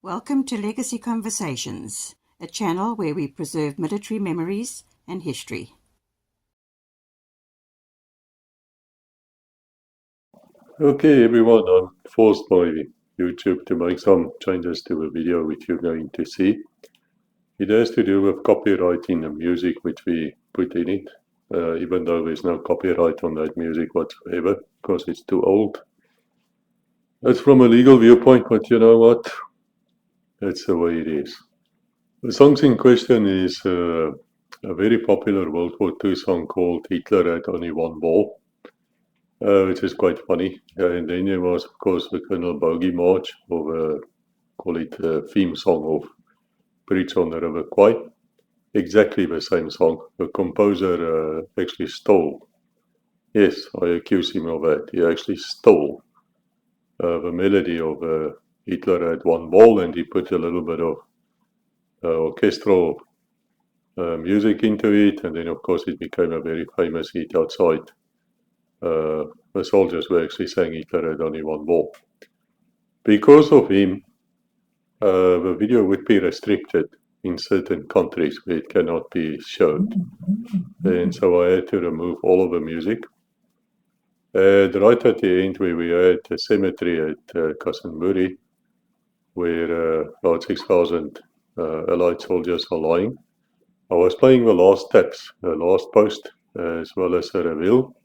Welcome to Legacy Conversations, a channel where we preserve military memories and history. Okay, everyone, I'm forced by YouTube to make some changes to the video which you're going to see. It has to do with copyrighting the music which we put in it, even though there's no copyright on that music whatsoever, because it's too old. That's from a legal viewpoint, but you know what? That's the way it is. The songs in question is a very popular World War II song called Hitler Had Only One Ball. Which is quite funny. And then there was, of course, the Colonel Bogey March, or call it the theme song of Bridge on the River Kwai. Exactly the same song. The composer actually stole. Yes, I accuse him of that. He actually stole the melody of Hitler Had One Ball, and he put a little bit of orchestral music into it, and then, of course, it became a very famous hit outside. The soldiers were actually saying Hitler had only one ball. Because of him, the video would be restricted in certain countries where it cannot be showed. And so I had to remove all of the music. Right at the end where we had a cemetery at Kanchanaburi, where about 6,000 Allied soldiers are lying, I was playing the last taps, the last post, as well as a reveal.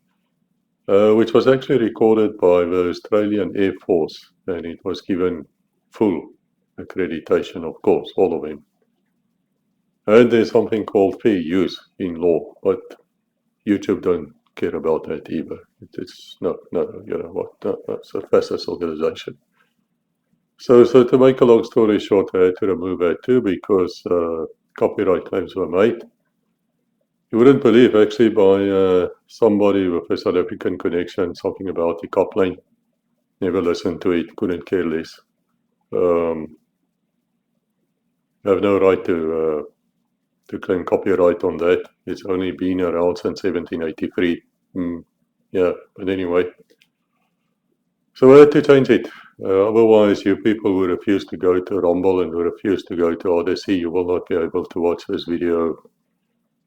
Which was actually recorded by the Australian Air Force, and it was given full accreditation, of course, all of them. And there's something called fair use in law, but YouTube don't care about that either. It's no, you know what, no, it's a fascist organization. So to make a long story short, I had to remove that too because copyright claims were made. You wouldn't believe, actually, by somebody with a South African connection, something about the cop line. Never listened to it, couldn't care less. I have no right to claim copyright on that. It's only been around since 1783. Yeah, but anyway. So I had to change it. Otherwise, you people who refuse to go to Rumble and who refuse to go to Odyssey, you will not be able to watch this video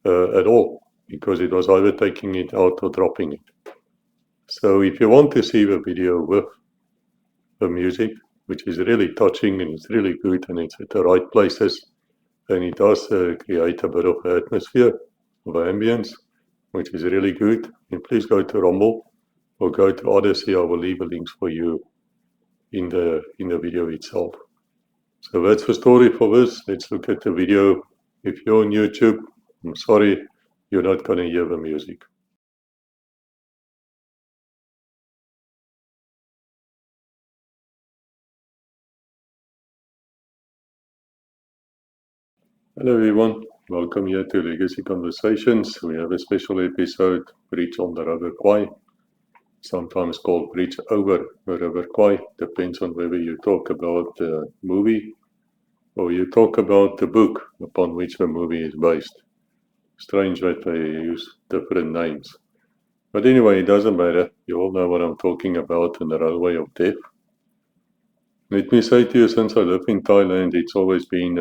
at all, because it was either taking it out or dropping it. So if you want to see the video with the music, which is really touching and it's really good and it's at the right places, and it does create a bit of atmosphere, of ambience, which is really good, and please go to Rumble or go to Odyssey. I will leave the links for you in the video itself. So that's the story for this. Let's look at the video. If you're on YouTube, I'm sorry, you're not going to hear the music. Hello everyone, welcome here to Legacy Conversations. We have a special episode, Bridge on the River Kwai, sometimes called Bridge over the River Kwai. Depends on whether you talk about the movie or you talk about the book upon which the movie is based. Strange that they use different names. But anyway, it doesn't matter. You all know what I'm talking about in the Railway of Death. Let me say to you, since I live in Thailand, it's always been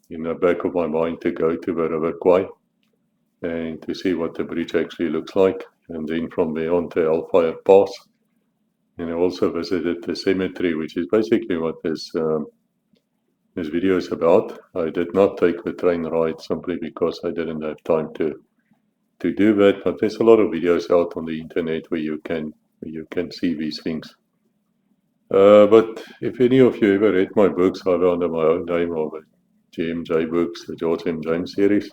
in the back of my mind to go to the River Kwai and to see what the bridge actually looks like, and then from there on to Hellfire Pass. And I also visited the cemetery, which is basically what this video is about. I did not take the train ride simply because I didn't have time to do that, but there's a lot of videos out on the internet where you can see these things. But if any of you ever read my books, either under my own name or the GMJ books, the George M. James series,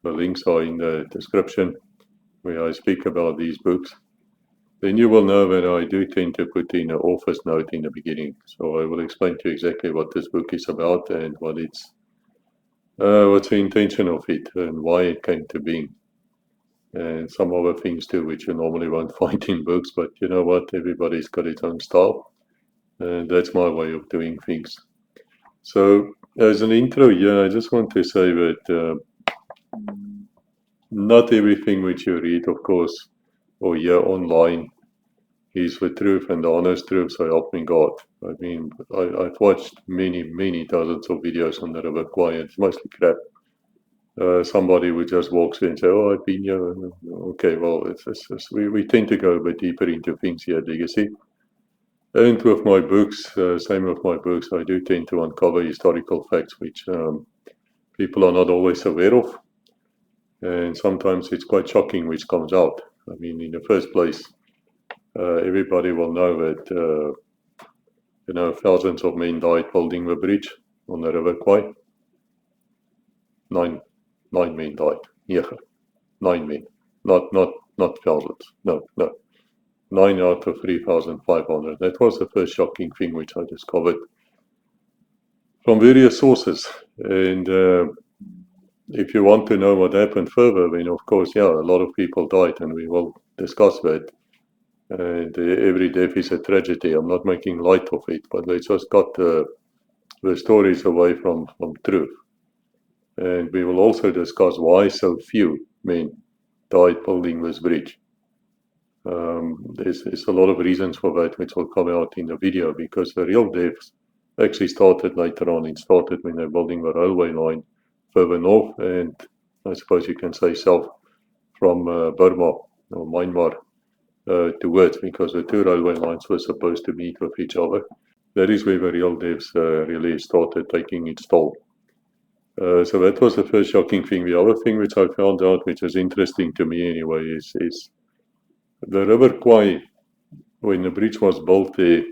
the links are in the description where I speak about these books. Then you will know that I do tend to put in an author's note in the beginning. So I will explain to you exactly what this book is about and what's the intention of it and why it came to being. And some other things too, which you normally won't find in books, but you know what, everybody's got its own style. And that's my way of doing things. So as an intro here, I just want to say that not everything which you read, of course, or hear online He's the truth and the honest truth, so help me God. I mean, I've watched many dozens of videos on the River Kwai, and it's mostly crap. Somebody would just walk in and say, "Oh, I've been here." Okay, well, we tend to go a bit deeper into things here, do you see? And with my books, same with my books, I do tend to uncover historical facts which people are not always aware of. And sometimes it's quite shocking which comes out. I mean, in the first place, everybody will know that, thousands of men died building the bridge on the River Kwai. Nine men died. Yeah, 9 men. Not thousands. No. 9 out of 3,500. That was the first shocking thing which I discovered from various sources. And if you want to know what happened further, then of course, yeah, a lot of people died, and we will discuss that. And every death is a tragedy. I'm not making light of it, but they just got the stories away from truth. And we will also discuss why so few men died building this bridge. There's a lot of reasons for that, which will come out in the video, because the real deaths actually started later on. It started when they're building the railway line further north, and I suppose you can say south from Burma or Myanmar towards, because the two railway lines were supposed to meet with each other. That is where the real deaths really started taking its toll. So that was the first shocking thing. The other thing which I found out, which is interesting to me anyway, is the River Kwai, when the bridge was built there,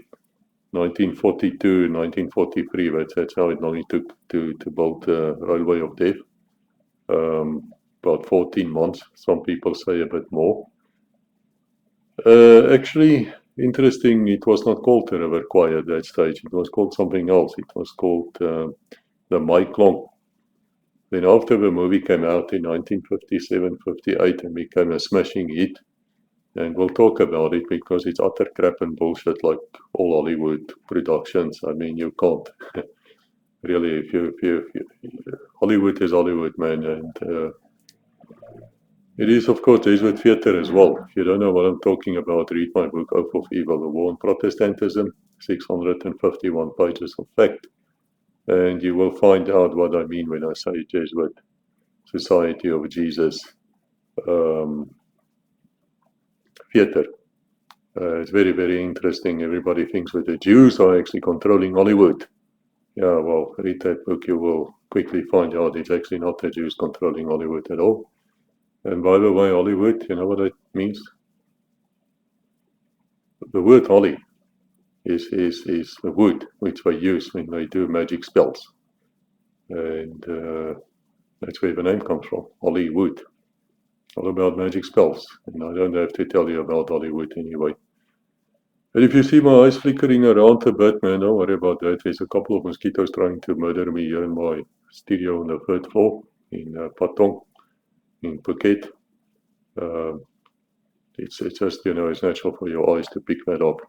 1942, 1943, that's how it only took to build the Railway of Death. About 14 months, some people say a bit more. Actually, interesting, it was not called the River Kwai at that stage. It was called something else. It was called the Mai Klong. Then after the movie came out in 1957-58 and became a smashing hit, and we'll talk about it because it's utter crap and bullshit like all Hollywood productions. I mean, you can't really, Hollywood is Hollywood, man, and it is, of course, Jesuit theatre as well. If you don't know what I'm talking about, read my book, Oath of Evil, The War on Protestantism, 651 pages of fact, and you will find out what I mean when I say Jesuit Society of Jesus theatre. It's very interesting. Everybody thinks that the Jews are actually controlling Hollywood. Yeah, well, read that book, you will quickly find out it's actually not the Jews controlling Hollywood at all. And by the way, Hollywood, you know what it means? The word Holly is the wood which they use when they do magic spells. And that's where the name comes from, Hollywood. All about magic spells. And I don't have to tell you about Hollywood anyway. And if you see my eyes flickering around a bit, man, don't worry about that. There's a couple of mosquitoes trying to murder me here in my studio on the 3rd floor in Patong, in Phuket. It's just, it's natural for your eyes to pick that up.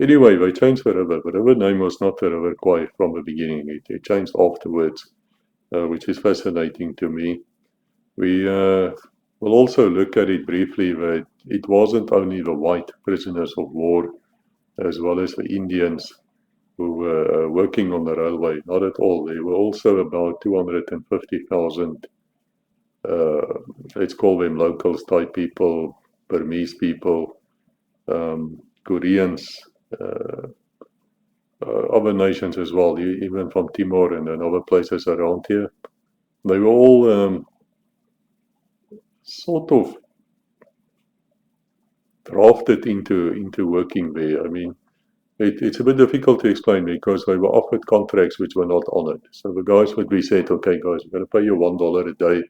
Anyway, they changed the river. The river name was not the River Kwai from the beginning. It changed afterwards, which is fascinating to me. We will also look at it briefly that it wasn't only the white prisoners of war as well as the Indians who were working on the railway. Not at all. There were also about 250,000, let's call them locals, Thai people, Burmese people, Koreans, other nations as well, even from Timor and other places around here. They were all sort of drafted into working there. I mean, it's a bit difficult to explain because they were offered contracts which were not honored. So the guys would be said, okay guys, we're going to pay you $1 a day,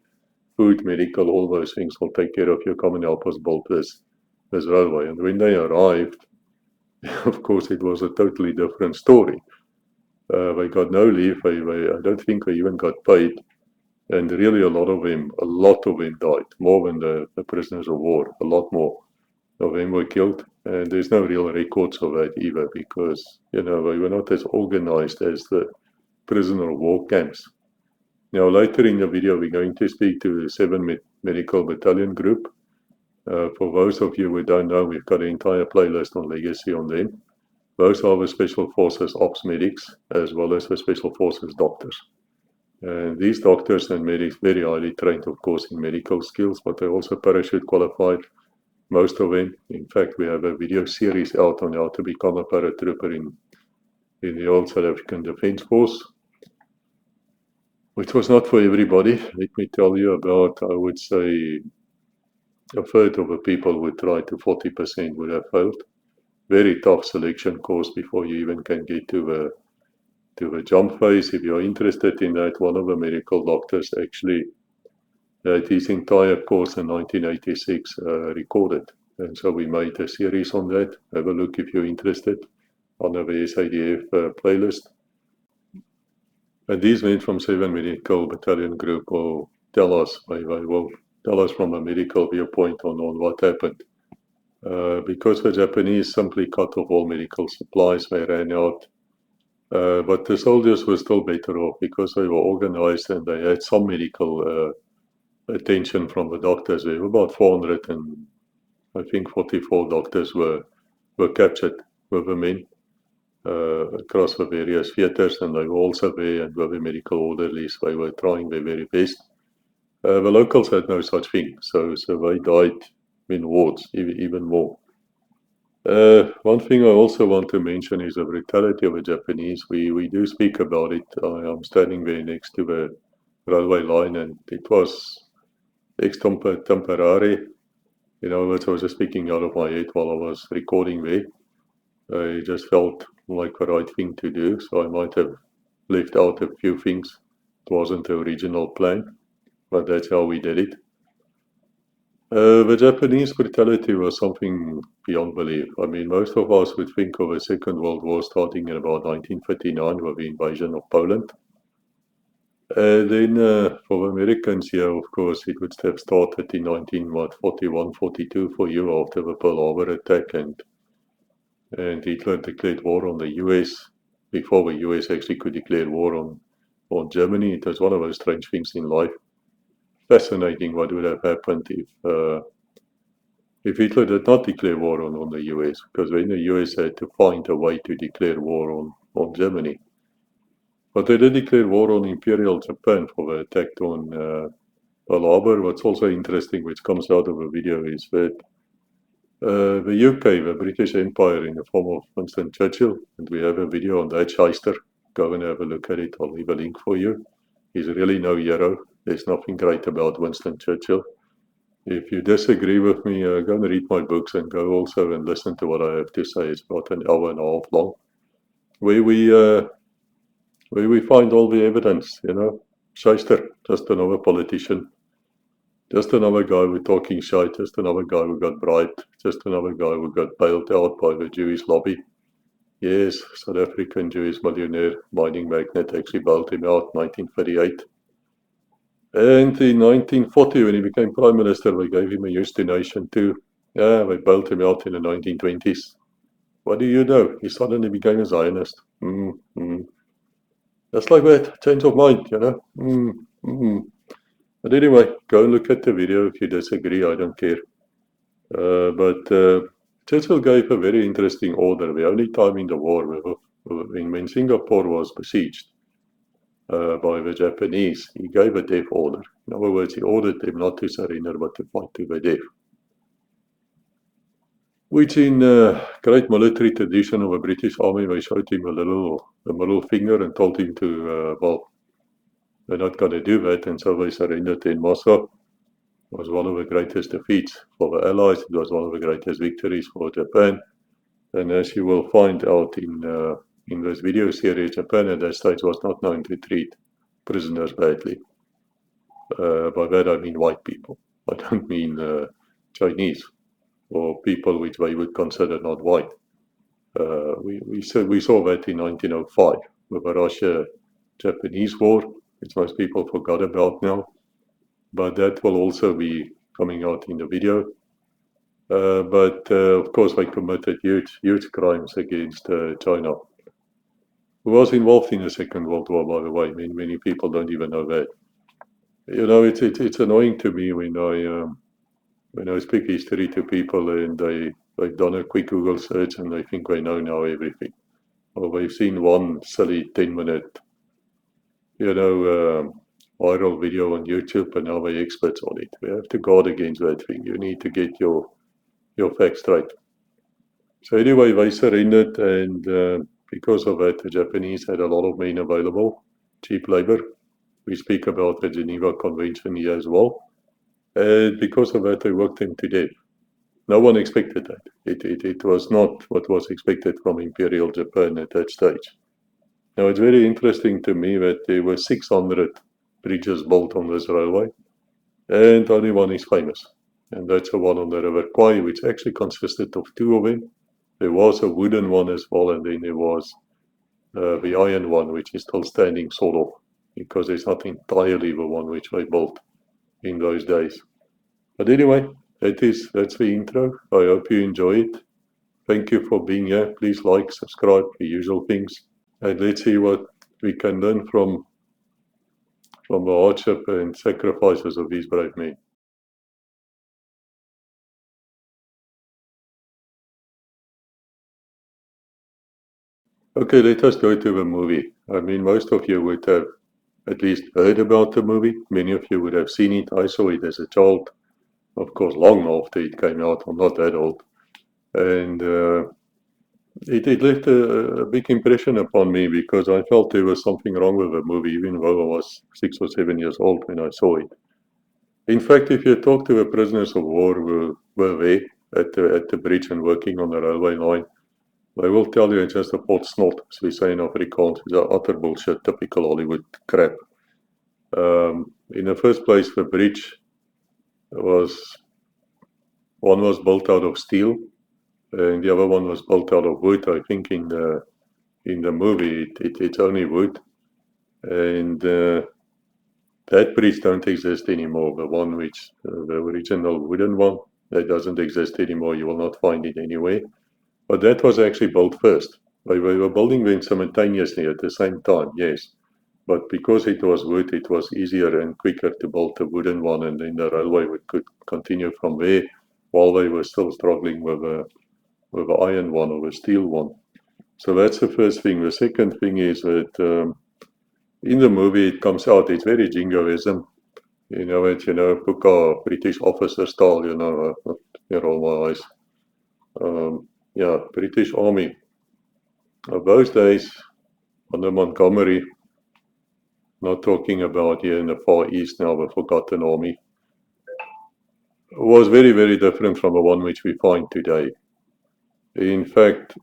food, medical, all those things, will take care of you, come and help us build this railway. And when they arrived, of course it was a totally different story. They got no leave, I don't think they even got paid. And really a lot of them died, more than the prisoners of war, a lot more of them were killed. And there's no real records of that either because, they were not as organized as the prisoner of war camps. Now, later in the video, we're going to speak to the 7th Medical Battalion Group. For those of you who don't know, we've got an entire playlist on legacy on them. Those are the Special Forces ops medics, as well as the Special Forces doctors. And these doctors and medics, very highly trained, of course, in medical skills, but they're also parachute qualified, most of them. In fact, we have a video series out on how to become a paratrooper in the old South African Defence Force, which was not for everybody. Let me tell you about, I would say, a third of the people who tried to 40% would have failed. Very tough selection course before you even can get to the jump phase. If you're interested in that, one of the medical doctors actually had his entire course in 1986 recorded. And so we made a series on that. Have a look if you're interested on the SADF playlist. And these men from 7 Medical Battalion Group will tell us, they will tell us from a medical viewpoint on what happened. Because the Japanese simply cut off all medical supplies, they ran out. But the soldiers were still better off because they were organized and they had some medical attention from the doctors. There were about 400 and I think 44 doctors were captured with the men across the various theaters, and they were also there and with the medical orderlies. They were trying their very best. The locals had no such thing, so they died in wards, even more. One thing I also want to mention is the brutality of the Japanese. We do speak about it. I'm standing there next to the railway line, and it was extemporary. You know, I was just speaking out of my head while I was recording there. I just felt like the right thing to do, so I might have left out a few things. It wasn't the original plan, but that's how we did it. The Japanese brutality was something beyond belief. I mean, most of us would think of the Second World War starting in about 1939 with the invasion of Poland. Then for the Americans here, of course, it would have started in 1941, 42 for you after the Pearl Harbor attack, and Hitler declared war on the US before the US actually could declare war on Germany. It was one of those strange things in life. Fascinating what would have happened if Hitler did not declare war on the US, because then the US had to find a way to declare war on Germany. But they did declare war on Imperial Japan for the attack on Pearl Harbor. What's also interesting, which comes out of the video, is that the UK, the British Empire, in the form of Winston Churchill, and we have a video on that shyster. Go and have a look at it. I'll leave a link for you. He's really no hero. There's nothing great about Winston Churchill. If you disagree with me, go and read my books and go also and listen to what I have to say. It's about an hour and a half long, where we find all the evidence, you know. Shyster, just another politician, just another guy who's talking shite, just another guy who got bribed, just another guy who got bailed out by the Jewish lobby. Yes, South African Jewish millionaire mining magnate actually bailed him out in 1938. And in 1940, when he became Prime Minister, they gave him a huge donation too. Yeah, they bailed him out in the 1920s. What do you know? He suddenly became a Zionist. Just like that, change of mind, you know. But anyway, go and look at the video if you disagree, I don't care. But Churchill gave a very interesting order. The only time in the war when Singapore was besieged by the Japanese, he gave a death order. In other words, he ordered them not to surrender but to fight to the death. Which in great military tradition of the British Army, they showed him a middle finger and told him to, well, they're not going to do that, and so they surrendered in Moscow. It was one of the greatest defeats for the Allies. It was one of the greatest victories for Japan. And as you will find out in this video series, Japan at that stage was not known to treat prisoners badly. By that I mean white people. I don't mean Chinese or people which they would consider not white. We saw that in 1905 with the Russia-Japanese war, which most people forgot about now. But that will also be coming out in the video. But of course, they committed huge crimes against China, who was involved in the Second World War, by the way. Many people don't even know that. You know, it's annoying to me when when I speak history to people and they've done a quick Google search and they think they know now everything. Or they've seen one silly 10-minute, viral video on YouTube and now they're experts on it. We have to guard against that thing. You need to get your facts straight. So anyway, they surrendered, and because of that, the Japanese had a lot of men available, cheap labor. We speak about the Geneva Convention here as well. And because of that, they worked them to death. No one expected that. It was not what was expected from Imperial Japan at that stage. Now, it's very interesting to me that there were 600 bridges built on this railway, and only one is famous. And that's the one on the River Kwai, which actually consisted of two of them. There was a wooden one as well, and then there was the iron one, which is still standing sort of, because it's not entirely the one which I built in those days. But anyway, that's the intro. I hope you enjoy it. Thank you for being here. Please like, subscribe, the usual things. And let's see what we can learn from the hardship and sacrifices of these brave men. Okay, let us go to the movie. I mean, most of you would have at least heard about the movie. Many of you would have seen it. I saw it as a child, of course, long after it came out. I'm not that old. And it left a big impression upon me because I felt there was something wrong with the movie, even though I was 6 or 7 years old when I saw it. In fact, if you talk to the prisoners of war who were there at the bridge and working on the railway line, they will tell you it's just a pot snot, as we say in Afrikaans. It's utter bullshit, typical Hollywood crap. In the first place, the bridge was built out of steel, and the other one was built out of wood. I think in the movie it's only wood, and that bridge don't exist anymore. The one which the original wooden one, that doesn't exist anymore. You will not find it anywhere. But that was actually built first. We were building them simultaneously at the same time, yes. But because it was wood, it was easier and quicker to build the wooden one, and then the railway could continue from there while they were still struggling with the iron one or the steel one. So that's the first thing. The second thing is that in the movie it comes out, it's very jingoism. Puka, British officer style, all my eyes. British Army. Of those days, under Montgomery, not talking about here in the Far East now, the forgotten army, was very, very different from the one which we find today. In fact,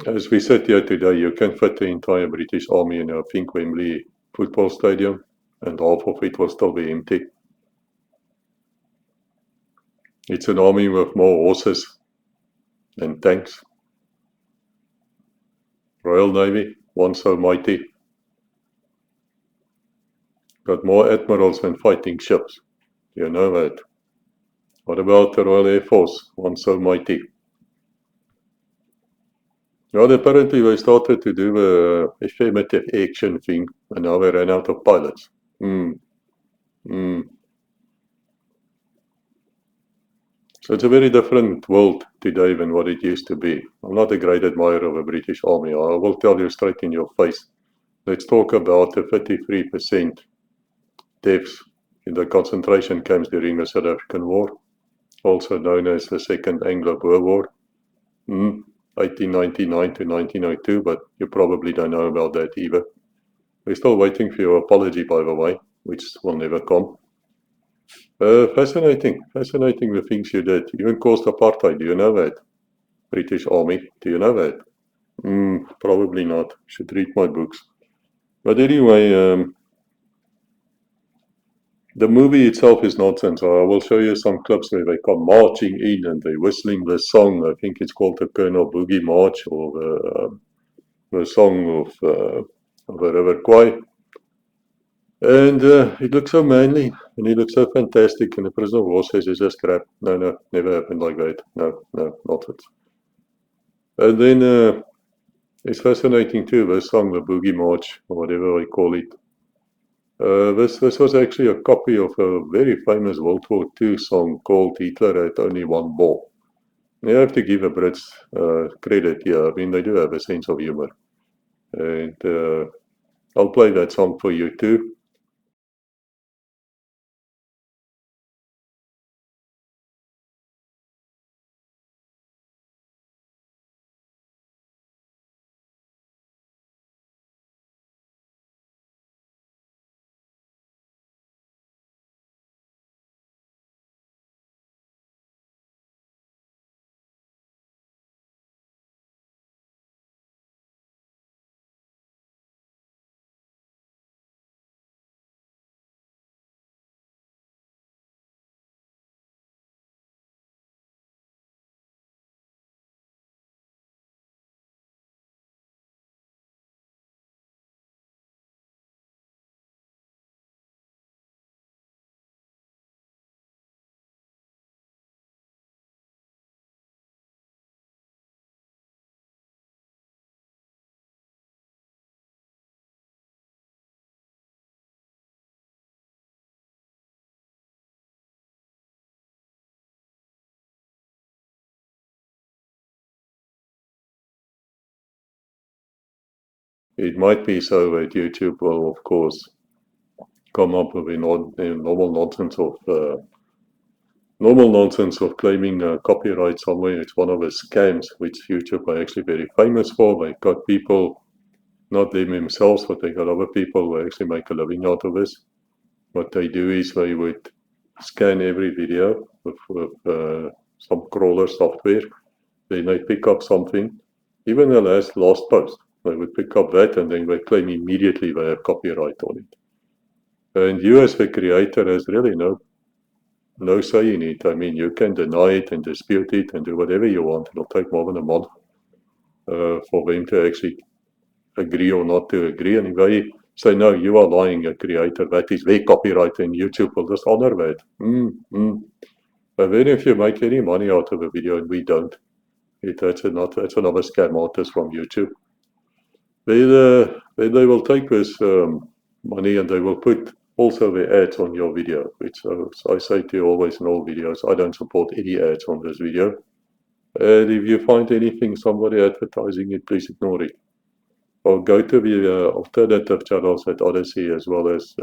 as we sit here today, you can fit the entire British Army in a Think Wembley football stadium, and half of it will still be empty. It's an army with more horses than tanks. Royal Navy, once so mighty, got more admirals than fighting ships. You know that. What about the Royal Air Force, once so mighty? Well, apparently they started to do the affirmative action thing, and now they ran out of pilots. So it's a very different world today than what it used to be. I'm not a great admirer of the British Army. I will tell you straight in your face. Let's talk about the 53% deaths in the concentration camps during the South African War, also known as the Second Anglo-Boer War, 1899 to 1902, but you probably don't know about that either. We're still waiting for your apology, by the way, which will never come. Fascinating the things you did. You even caused apartheid, do you know that? British Army, do you know that? Probably not. Should read my books. But anyway, the movie itself is nonsense. I will show you some clips where they come marching in and they're whistling the song. I think it's called the Colonel Boogie March, or the song of the River Kwai. And it looks so manly, and he looks so fantastic, and the prisoner of war says it's just crap. No, never happened like that. No, not it. And then it's fascinating too, the song, the Boogie March, or whatever I call it. This was actually a copy of a very famous World War II song called Hitler Had Only One Ball. You have to give the Brits credit here. I mean, they do have a sense of humor. And I'll play that song for you too. It might be so that YouTube will, of course, come up with a normal nonsense of claiming copyright somewhere. It's one of the scams which YouTube are actually very famous for. They've got people, not them themselves, but they got other people who actually make a living out of this. What they do is they would scan every video with some crawler software. Then they pick up something, even the last post. They would pick up that and then they claim immediately they have copyright on it. And you as the creator has really no say in it. I mean, you can deny it and dispute it and do whatever you want. It'll take more than a month for them to actually agree or not to agree. And if they say, no, you are lying, a creator, that is their copyright, and YouTube will just honor that. But then if you make any money out of a video and we don't, that's another scam artist from YouTube. Then they will take this money and they will put also the ads on your video, which I say to you always in all videos, I don't support any ads on this video. And if you find anything, somebody advertising it, please ignore it. Or go to the alternative channels at Odyssey as well as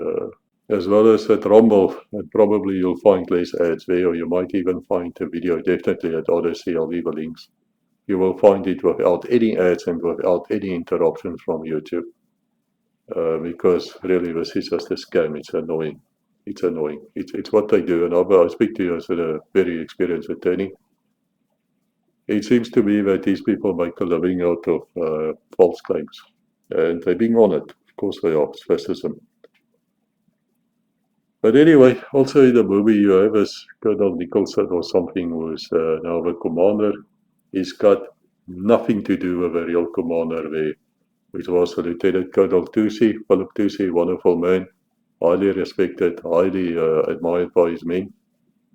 at Rumble, and probably you'll find less ads there, or you might even find a video definitely at Odyssey. I'll leave the links. You will find it without any ads and without any interruptions from YouTube. Because really this is just a scam. It's annoying. It's what they do. And I speak to you as a very experienced attorney. It seems to me that these people make a living out of false claims. And they're being honoured. Of course they are. It's fascism. But anyway, also in the movie you have this Colonel Nicholson or something who's now the commander. He's got nothing to do with a real commander there, which was Lieutenant Colonel Tusi, Philip Tusi, wonderful man, highly respected, highly admired by his men,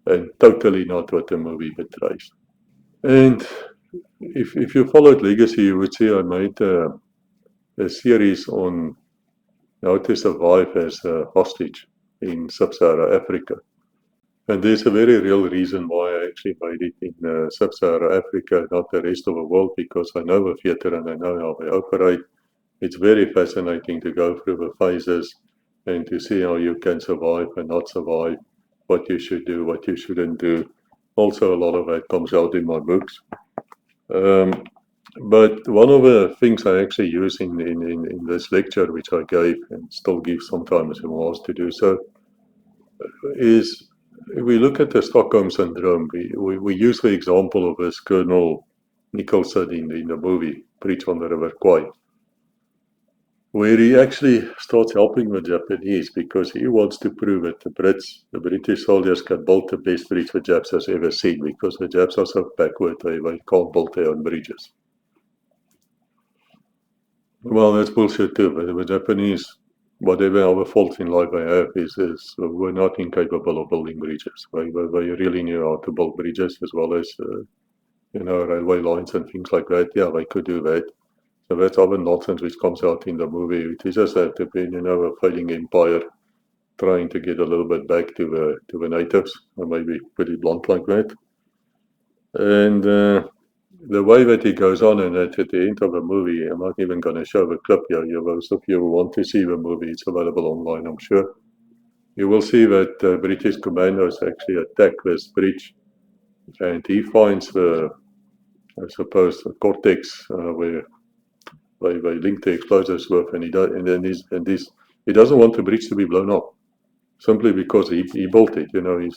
and totally not what the movie betrays. And if you followed Legacy, you would see I made a series on how to survive as a hostage in Sub-Saharan Africa. And there's a very real reason why I actually made it in Sub-Saharan Africa, not the rest of the world, because I know the theatre and I know how they operate. It's very fascinating to go through the phases and to see how you can survive and not survive, what you should do, what you shouldn't do. Also, a lot of that comes out in my books. But one of the things I actually use in this lecture, which I gave and still give sometimes when I'm asked to do so, is if we look at the Stockholm Syndrome, we use the example of this Colonel Nicholson in the movie, Preach on the River Kwai, where he actually starts helping the Japanese because he wants to prove that the British soldiers can build the best bridge the Japs has ever seen, because the Japs are so backward they can't build their own bridges. Well, that's bullshit too. But the Japanese, whatever other faults in life they have, is we're not incapable of building bridges. They really knew how to build bridges as well as railway lines and things like that. Yeah, they could do that. So that's other nonsense which comes out in the movie. It is just that they've been, a failing empire. trying to get a little bit back to the natives, or maybe put it blunt like that. And the way that he goes on, and at the end of the movie, I'm not even going to show the clip here. Those of you who want to see the movie, it's available online, I'm sure. You will see that British commandos actually attack this bridge, and he finds the, I suppose, the cortex where they link the explosives with, and he doesn't want the bridge to be blown up, simply because he built it.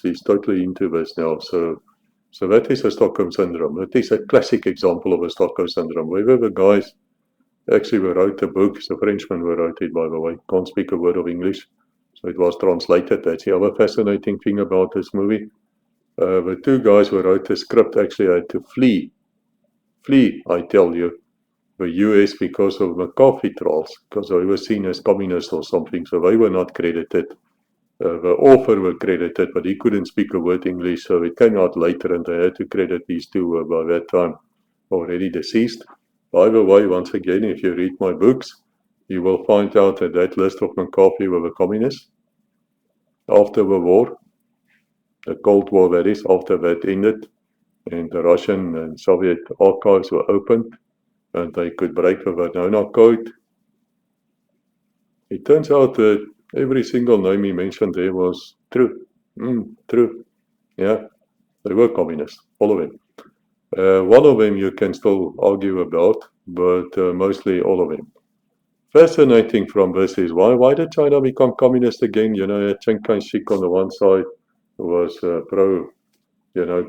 He's totally into this now. So that is a Stockholm syndrome. It is a classic example of a Stockholm syndrome. Where the guys actually wrote the book, the Frenchman who wrote it, by the way, can't speak a word of English, so it was translated. That's the other fascinating thing about this movie. The two guys who wrote the script actually had to flee, I tell you, the US because of McCarthy trials, because they were seen as communists or something, so they were not credited. The author were credited, but he couldn't speak a word English, so it came out later, and they had to credit these two who were by that time already deceased. By the way, once again, if you read my books, you will find out that that list of McCarthy were the communists. After the war, the Cold War that is, after that ended, and the Russian and Soviet archives were opened, and they could break the Venona Code. It turns out that every single name he mentioned there was true. True. Yeah, they were communists, all of them. One of them you can still argue about, but mostly all of them. Fascinating from this is why did China become communist again? Chiang Kai-shek on the one side was pro,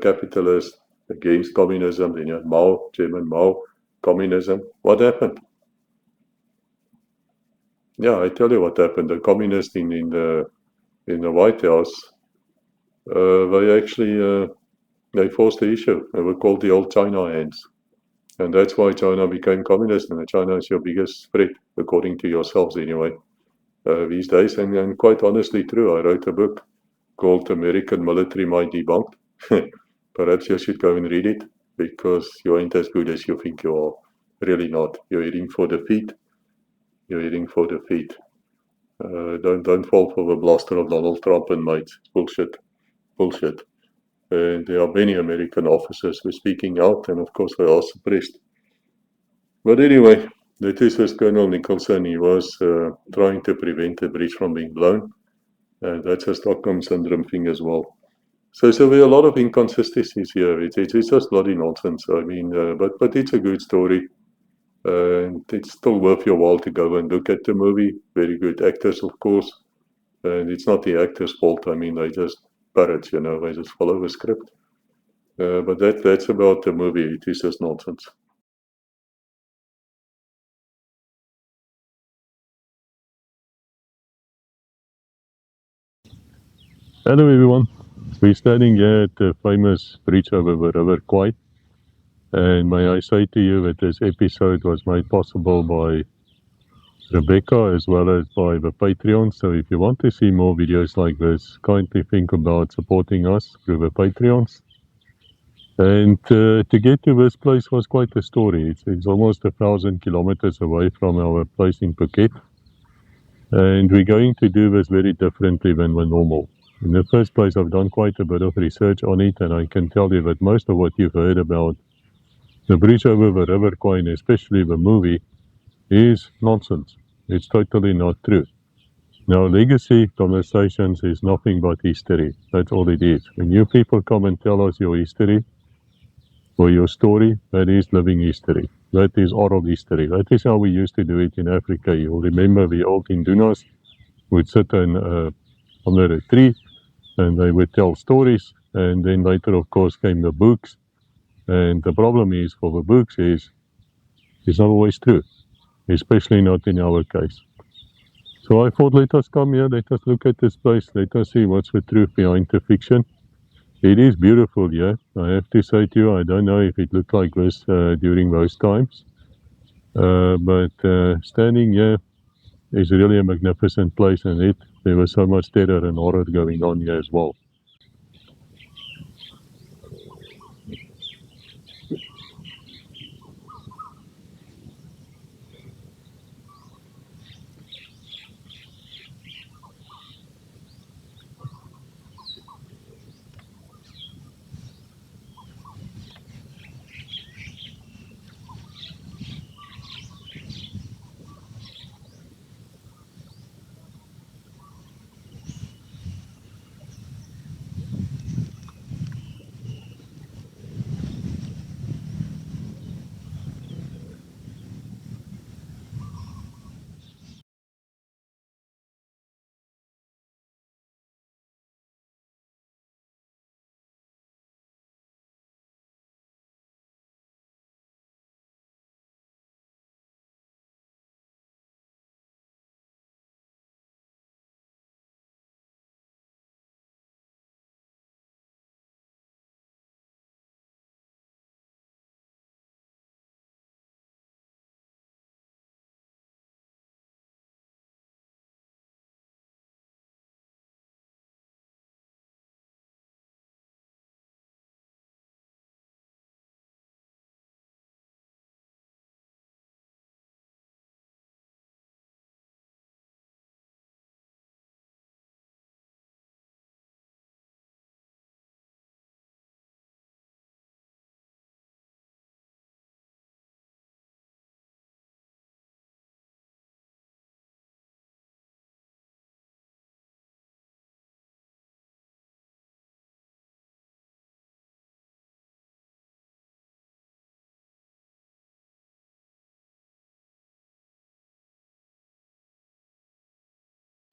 capitalist, against communism. Then you had Mao, Chairman Mao, communism. What happened? Yeah, I tell you what happened. The communists in the White House, they actually they forced the issue. They were called the old China hands. And that's why China became communist, and China is your biggest threat, according to yourselves anyway, these days. And quite honestly true. I wrote a book called American Military Might Debunked. Perhaps you should go and read it, because you ain't as good as you think you are. Really not. You're heading for defeat. You're heading for defeat. Don't fall for the blaster of Donald Trump and mates. Bullshit. Bullshit. And there are many American officers who are speaking out, and of course they are suppressed. But anyway, that is with Colonel Nicholson. He was trying to prevent the bridge from being blown. And that's a Stockholm Syndrome thing as well. So there are a lot of inconsistencies here. It's just bloody nonsense. I mean, but it's a good story. And it's still worth your while to go and look at the movie. Very good actors, of course. And it's not the actors' fault. I mean, they just parrots, they just follow the script. But that's about the movie. It is just nonsense. Hello everyone. We're standing here at the famous bridge over the River Kwai. And may I say to you that this episode was made possible by Rebecca as well as by the Patreon. So if you want to see more videos like this, kindly think about supporting us through the Patreons. And to get to this place was quite a story. It's almost 1,000 kilometers away from our place in Phuket. And we're going to do this very differently than the normal. In the first place, I've done quite a bit of research on it, and I can tell you that most of what you've heard about the bridge over the River Kwai, especially the movie, is nonsense. It's totally not true. Now, legacy conversations is nothing but history. That's all it is. When you people come and tell us your history or your story, that is living history. That is oral history. That is how we used to do it in Africa. You'll remember the old Indunas would sit under a tree and they would tell stories. And then later, of course, came the books. And the problem is for the books is it's not always true, especially not in our case. So I thought, let us come here, let us look at this place, let us see what's the truth behind the fiction. It is beautiful here. I have to say to you, I don't know if it looked like this during those times. But standing here is really a magnificent place, and there was so much terror and horror going on here as well.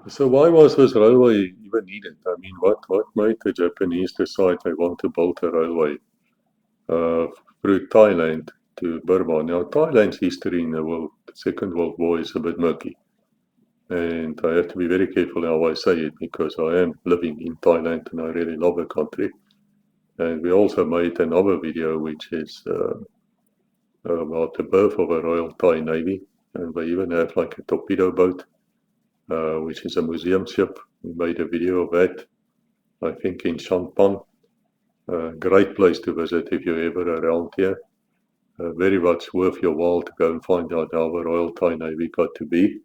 So why was this railway even needed? I mean, what made the Japanese decide they want to build a railway uh, through Thailand to Burma? Now, Thailand's history in the Second World War is a bit murky. And I have to be very careful how I say it because I am living in Thailand and I really love the country. And we also made another video which is about the birth of a Royal Thai Navy. And we even have like a torpedo boat, which is a museum ship. We made a video of that, I think in Champagne. Great place to visit if you're ever around here. Very much worth your while to go and find out how the Royal Thai Navy got to be.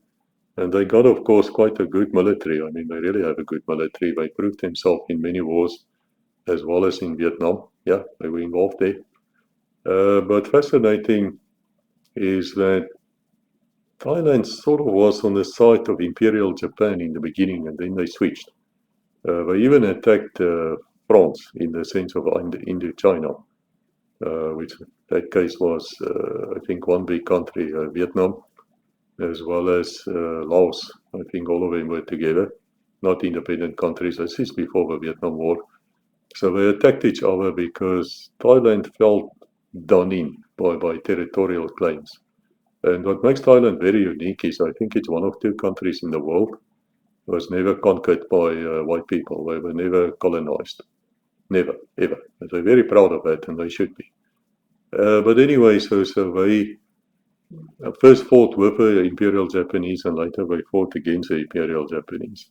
And they got, of course, quite a good military. I mean, they really have a good military. They proved themselves in many wars, as well as in Vietnam. Yeah, they were involved there. But fascinating is that Thailand sort of was on the side of Imperial Japan in the beginning, and then they switched. They even attacked France in the sense of Indochina, which in that case was, I think, one big country, Vietnam, as well as Laos. I think all of them were together, not independent countries. This is before the Vietnam War. So they attacked each other because Thailand felt done in by territorial claims. And what makes Thailand very unique is I think it's one of two countries in the world that was never conquered by white people. They were never colonized. Never, ever. And they're very proud of that, and they should be. But anyway, so they first fought with the Imperial Japanese and later they fought against the Imperial Japanese.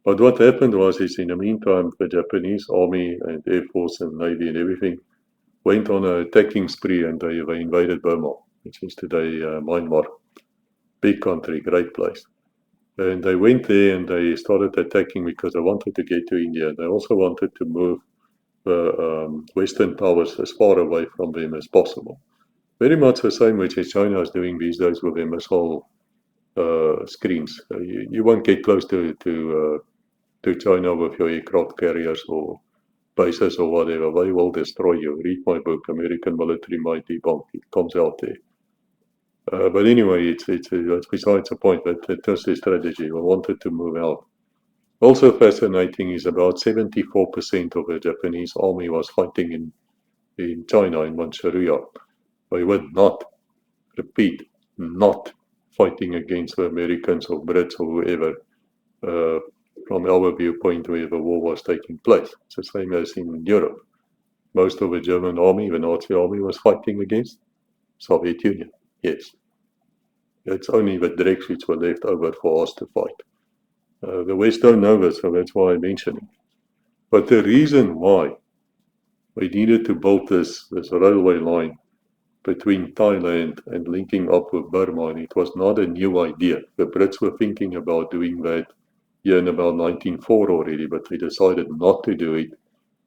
But what happened was in the meantime, the Japanese army and air force and navy and everything went on an attacking spree and they invaded Burma, which is today Myanmar. Big country, great place. And they went there and they started attacking because they wanted to get to India. They also wanted to move the Western powers as far away from them as possible. Very much the same which China is doing these days with their missile screens. You won't get close to China with your aircraft carriers or bases or whatever. They will destroy you. Read my book, American Military Might Debunked. It comes out there. But anyway, it's besides the point. That was their strategy. We wanted to move out. Also fascinating is about 74% of the Japanese army was fighting in China, in Manchuria. They were not, repeat, not fighting against the Americans or Brits or whoever from our viewpoint where the war was taking place. It's the same as in Europe. Most of the German army, the Nazi army, was fighting against Soviet Union. Yes. It's only the dregs which were left over for us to fight. The West don't know this, so that's why I mention it. But the reason why we needed to build this railway line between Thailand and linking up with Burma, and it was not a new idea. The Brits were thinking about doing that here in about 1904 already, but they decided not to do it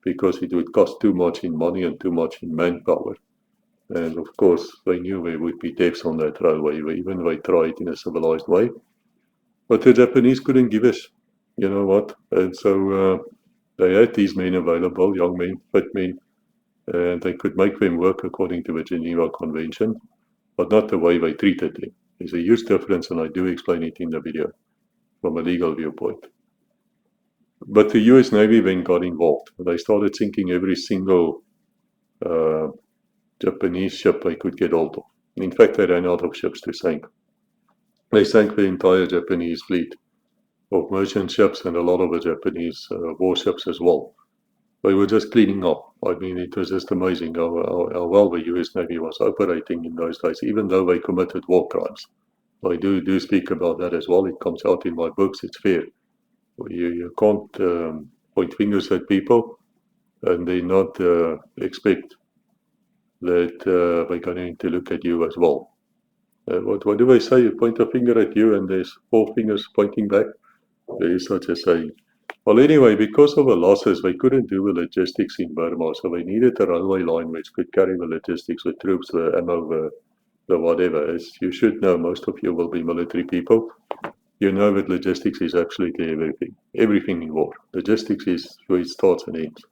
because it would cost too much in money and too much in manpower. And of course, they knew there would be deaths on that railway, even they tried in a civilized way. But the Japanese couldn't give us, you know what? And so they had these men available, young men, fit men, and they could make them work according to the Geneva Convention, but not the way they treated them. There's a huge difference, and I do explain it in the video from a legal viewpoint. But the US Navy then got involved. They started sinking every single Japanese ship they could get hold of. In fact, they ran out of ships to sink. They sank the entire Japanese fleet of merchant ships and a lot of the Japanese warships as well. They were just cleaning up. I mean, it was just amazing how well the US Navy was operating in those days, even though they committed war crimes. I do speak about that as well. It comes out in my books. It's fair. You can't point fingers at people and then not expect that they're going to look at you as well. What do they say? You point a finger at you and there's four fingers pointing back. There is such a saying. Well, anyway, because of the losses, they couldn't do the logistics in Burma, so they needed a railway line which could carry the logistics, the troops, the ammo, the whatever. As you should know, most of you will be military people. You know that logistics is absolutely everything. Everything in war. Logistics is where it starts and ends.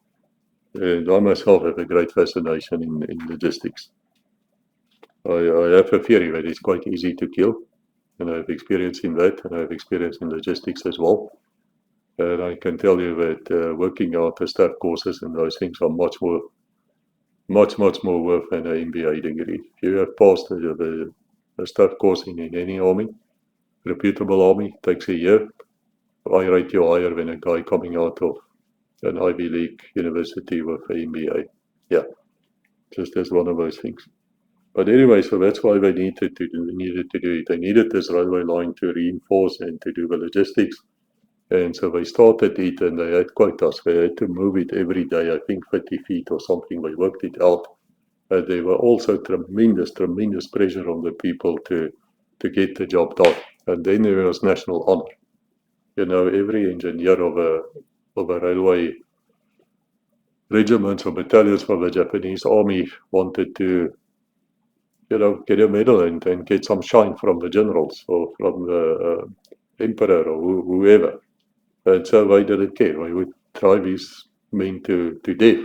And I myself have a great fascination in logistics. I have a theory that it's quite easy to kill and I have experience in that, and I have experience in logistics as well. And I can tell you that working out the staff courses and those things are much more worth than an MBA degree. If you have passed the staff course in any army, reputable army, takes a year. I rate you higher than a guy coming out of an Ivy League university with an MBA. Yeah, just as one of those things. But anyway, so that's why they needed to do it. They needed this railway line to reinforce and to do the logistics. And so they started it, and they had quotas. They had to move it every day, I think 30 feet or something. They worked it out. There were also tremendous pressure on the people to get the job done. And then there was national honor. You know, every engineer of a railway regiment or battalions from the Japanese army wanted to, you know, get a medal and get some shine from the generals or from the emperor or whoever. And so they didn't care. They would drive these men to death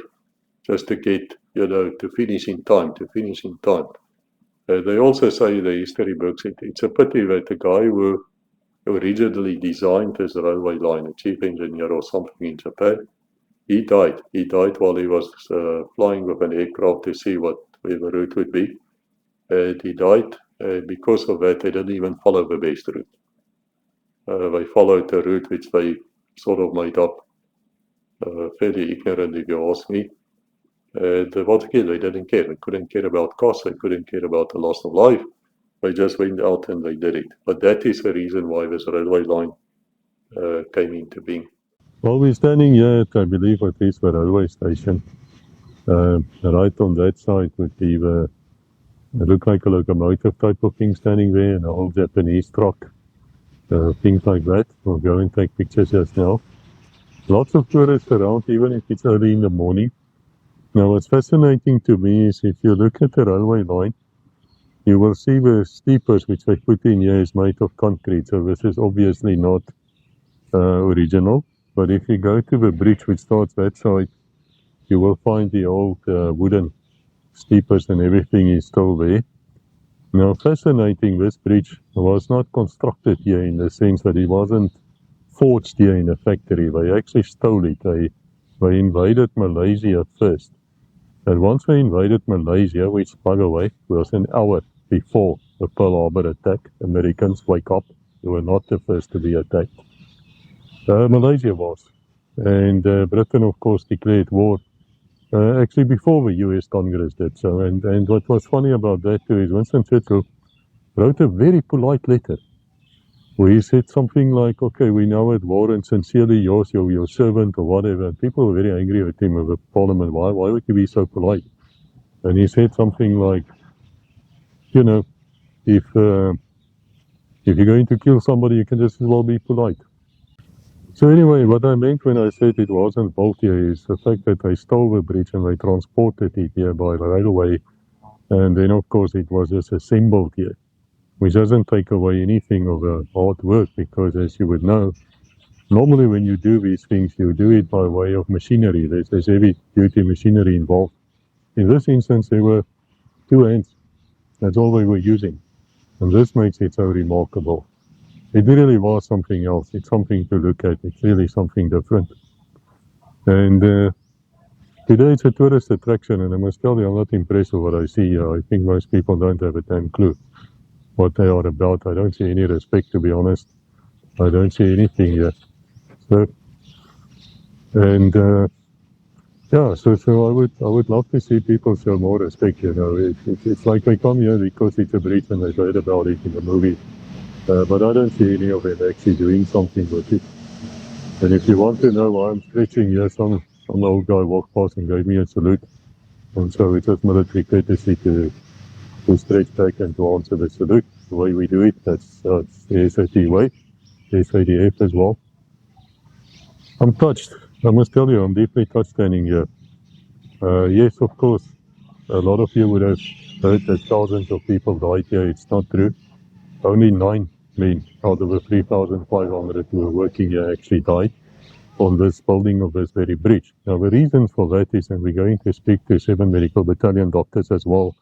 just to get, you know, to finish in time. They also say in the history books, it's a pity that the guy who originally designed this railway line, a chief engineer or something in Japan, he died. He died while he was flying with an aircraft to see where the route would be. And he died. Because of that, they didn't even follow the best route. They followed a route which they sort of made up, fairly ignorant if you ask me. Once again, they didn't care. They couldn't care about cost. They couldn't care about the loss of life. They just went out and they did it. But that is the reason why this railway line came into being. Well, we're standing here at, I believe, at least the railway station. Right on that side would be it looked like a locomotive type of thing standing there, an old Japanese truck, things like that. We'll go and take pictures just now. Lots of tourists around, even if it's early in the morning. Now, what's fascinating to me is if you look at the railway line, you will see the sleepers which they put in here is made of concrete. So this is obviously not original. But if you go to the bridge which starts that side, you will find the old wooden sleepers and everything is still there. Now, fascinating, this bridge was not constructed here in the sense that it wasn't forged here in a factory. They actually stole it. They invaded Malaysia first. And once they invaded Malaysia, which, by the way, was an hour before the Pearl Harbor attack, Americans wake up. They were not the first to be attacked. Malaysia was. And Britain, of course, declared war actually before the US Congress did so. And what was funny about that too is Winston Churchill wrote a very polite letter where he said something like, okay, we now at war and sincerely yours, your servant or whatever. And people were very angry with him with the parliament. Why would you be so polite? And he said something like, you know, if you're going to kill somebody, you can just as well be polite. So anyway, what I meant when I said it wasn't built here is the fact that they stole the bridge and they transported it here by railway. And then, of course, it was just assembled here, which doesn't take away anything of the hard work because, as you would know, normally when you do these things, you do it by way of machinery. There's heavy-duty machinery involved. In this instance, there were two hands. That's all they were using. And this makes it so remarkable. It really was something else. It's something to look at. It's really something different. And today it's a tourist attraction, and I must tell you, I'm not impressed with what I see here. I think most people don't have a damn clue what they are about. I don't see any respect, to be honest. I don't see anything here. So, and yeah, so I would love to see people show more respect. You know, it's like they come here because it's a bridge and they've heard about it in the movie. But I don't see any of it actually doing something with it. And if you want to know why I'm stretching here, some old guy walked past and gave me a salute. And so it's just military courtesy to stretch back and to answer the salute. The way we do it, that's the SAT way, SADF as well. I'm touched. I must tell you, I'm deeply touched standing here. Yes, of course, a lot of you would have heard that thousands of people died here. It's not true. Only 9 men out of the 3,500 who were working here actually died on this building of this very bridge. Now, the reason for that is, and we're going to speak to 7 medical battalion doctors as well,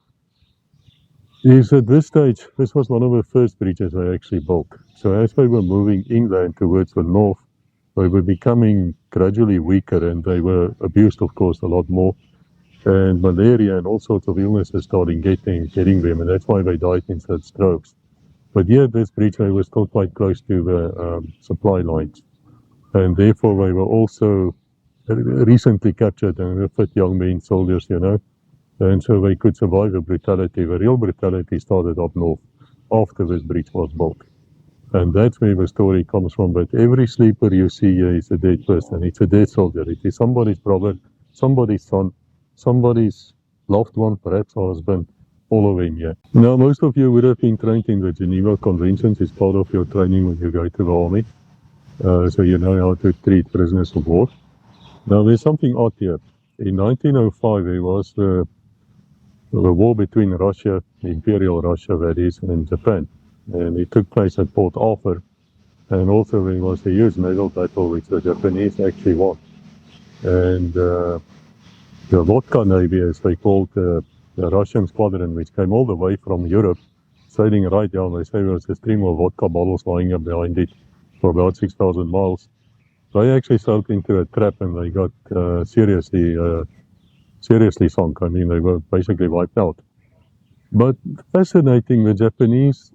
is at this stage, this was one of the first bridges they actually built. So as they were moving inland towards the north, they were becoming gradually weaker, and they were abused, of course, a lot more. And malaria and all sorts of illnesses started getting them, and that's why they died in such strokes. But here at this bridge, they were still quite close to the supply lines. And therefore, they were also recently captured, and were fit young men, soldiers, you know. And so they could survive the brutality. The real brutality started up north after this bridge was built. And that's where the story comes from. But every sleeper you see here is a dead person. It's a dead soldier. It is somebody's brother, somebody's son, somebody's loved one, perhaps a husband, all of them here. Now, most of you would have been trained in the Geneva Conventions. It's part of your training when you go to the army. So you know how to treat prisoners of war. Now, there's something odd here. In 1905, there was the war between Russia, Imperial Russia, that is, and Japan. And it took place at Port Arthur. And also there was a huge naval battle which the Japanese actually won. And the vodka navy, as they called the Russian squadron, which came all the way from Europe, sailing right down, they say there was a stream of vodka bottles lying up behind it for about 6,000 miles. They actually sailed into a trap, and they got seriously sunk. I mean, they were basically wiped out. But fascinating, the Japanese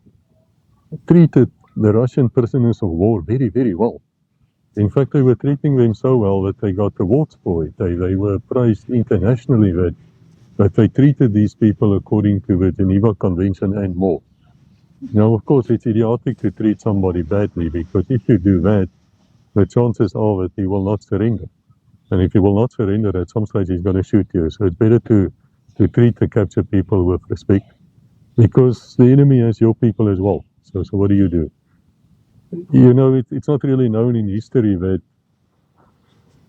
treated the Russian prisoners of war very, very well. In fact, they were treating them so well that they got awards for it. They were praised internationally that they treated these people according to the Geneva Convention and more. Now, of course, it's idiotic to treat somebody badly, because if you do that, the chances are that he will not surrender. And if he will not surrender, at some stage he's going to shoot you. So it's better to treat the captured people with respect, because the enemy has your people as well. So what do? You know, it's not really known in history that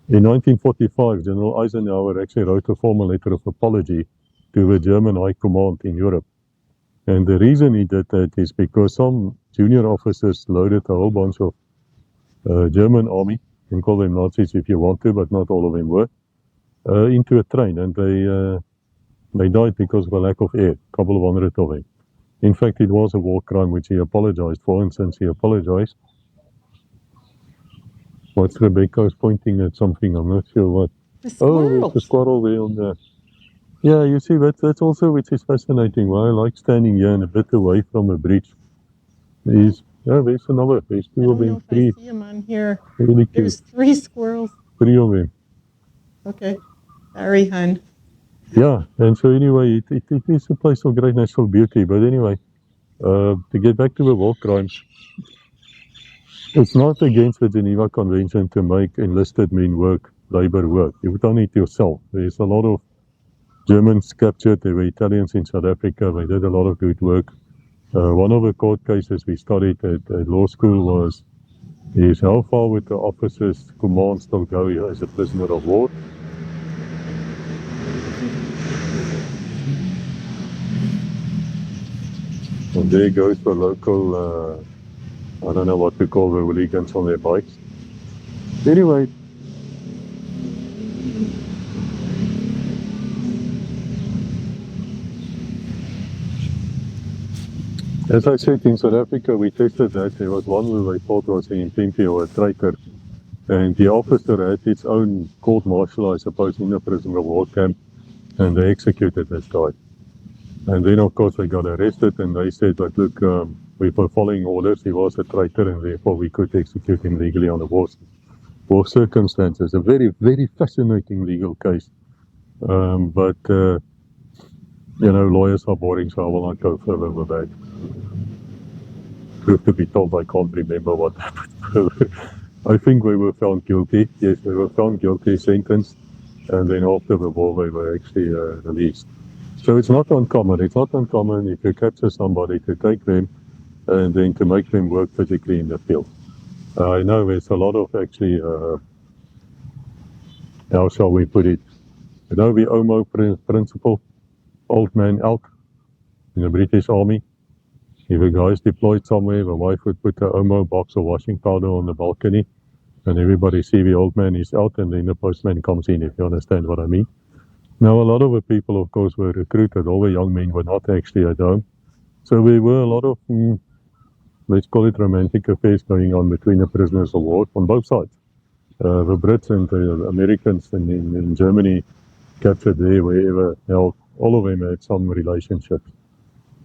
in 1945, General Eisenhower actually wrote a formal letter of apology to the German High Command in Europe. And the reason he did that is because some junior officers loaded a whole bunch of German army, you can call them Nazis if you want to, but not all of them were, into a train. And they died because of a lack of air, a couple of hundred of them. In fact, it was a war crime which he apologized for, and since he apologized, what's Rebecca's pointing at something? I'm not sure what. Oh, there's a squirrel there on the... Yeah, you see, that's also which is fascinating. Why I like standing here and a bit away from a bridge is, yeah, there's another. There's two of them, three. I see them on here. Really cute. There's 3 squirrels. 3 of them. Okay. Sorry, hun. Yeah, and so anyway, it is a place of great natural beauty. But anyway, to get back to the war crimes, it's not against the Geneva Convention to make enlisted men work, labor work. You've done it yourself. There's a lot of Germans captured. There were Italians in South Africa. They did a lot of good work. One of the court cases we studied at law school is how far would the officer's command still go as a prisoner of war? And there goes the local, I don't know what to call the hooligans on their bikes. Anyway, as I said, in South Africa, we tested that. There was one who they thought was an impimpi or a traitor. And the officer had its own court martial, I suppose, in a prisoner of war camp. And they executed this guy. And then, of course, they got arrested, and they said that, look, we were following orders. He was a traitor, and therefore we could execute him legally under war circumstances. A very, very fascinating legal case. But you know, lawyers are boring, so I will not go further with that. Truth to be told, I can't remember what happened. I think we were found guilty. Yes, we were found guilty, sentenced, and then after the war, they were actually released. So it's not uncommon. It's not uncommon if you capture somebody to take them and then to make them work physically in the field. I know there's a lot of actually, how shall we put it? You know the OMO principle, old man out in the British Army. If a guy is deployed somewhere, the wife would put the OMO box of washing powder on the balcony, and everybody see the old man is out, and then the postman comes in, if you understand what I mean. Now, a lot of the people, of course, were recruited. All the young men were not actually at home. So there were a lot of, let's call it romantic affairs going on between the prisoners of war on both sides. The Brits and the Americans in Germany captured there, wherever else, all of them had some relationships.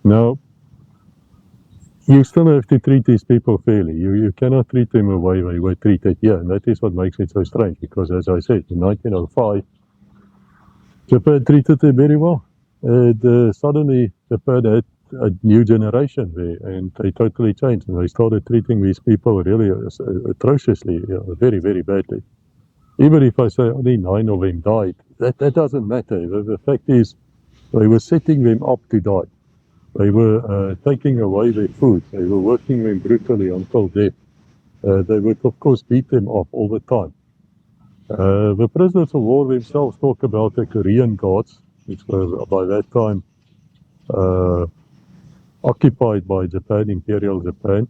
Now, you still have to treat these people fairly. You cannot treat them the way they were treated here, and that is what makes it so strange, because as I said, in 1905, Japan treated them very well. And suddenly, Japan had a new generation there, and they totally changed, and they started treating these people really atrociously, very, very badly. Even if I say only 9 of them died, that doesn't matter. The fact is, they were setting them up to die. They were taking away their food. They were working them brutally until death. They would, of course, beat them up all the time. The prisoners of war themselves talk about the Korean guards, which were by that time occupied by Japan, Imperial Japan.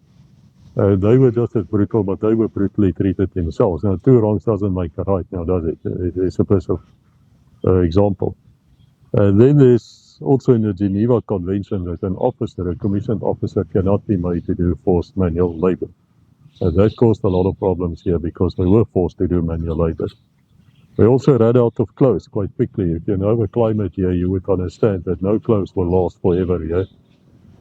They were just as brutal, but they were brutally treated themselves. Now, 2 wrongs doesn't make a right now, does it? It's a piece of example. Then there's also in the Geneva Convention that an officer, a commissioned officer, cannot be made to do forced manual labor. That caused a lot of problems here because they were forced to do manual labor. They also ran out of clothes quite quickly. If you know the climate here, you would understand that no clothes will last forever here,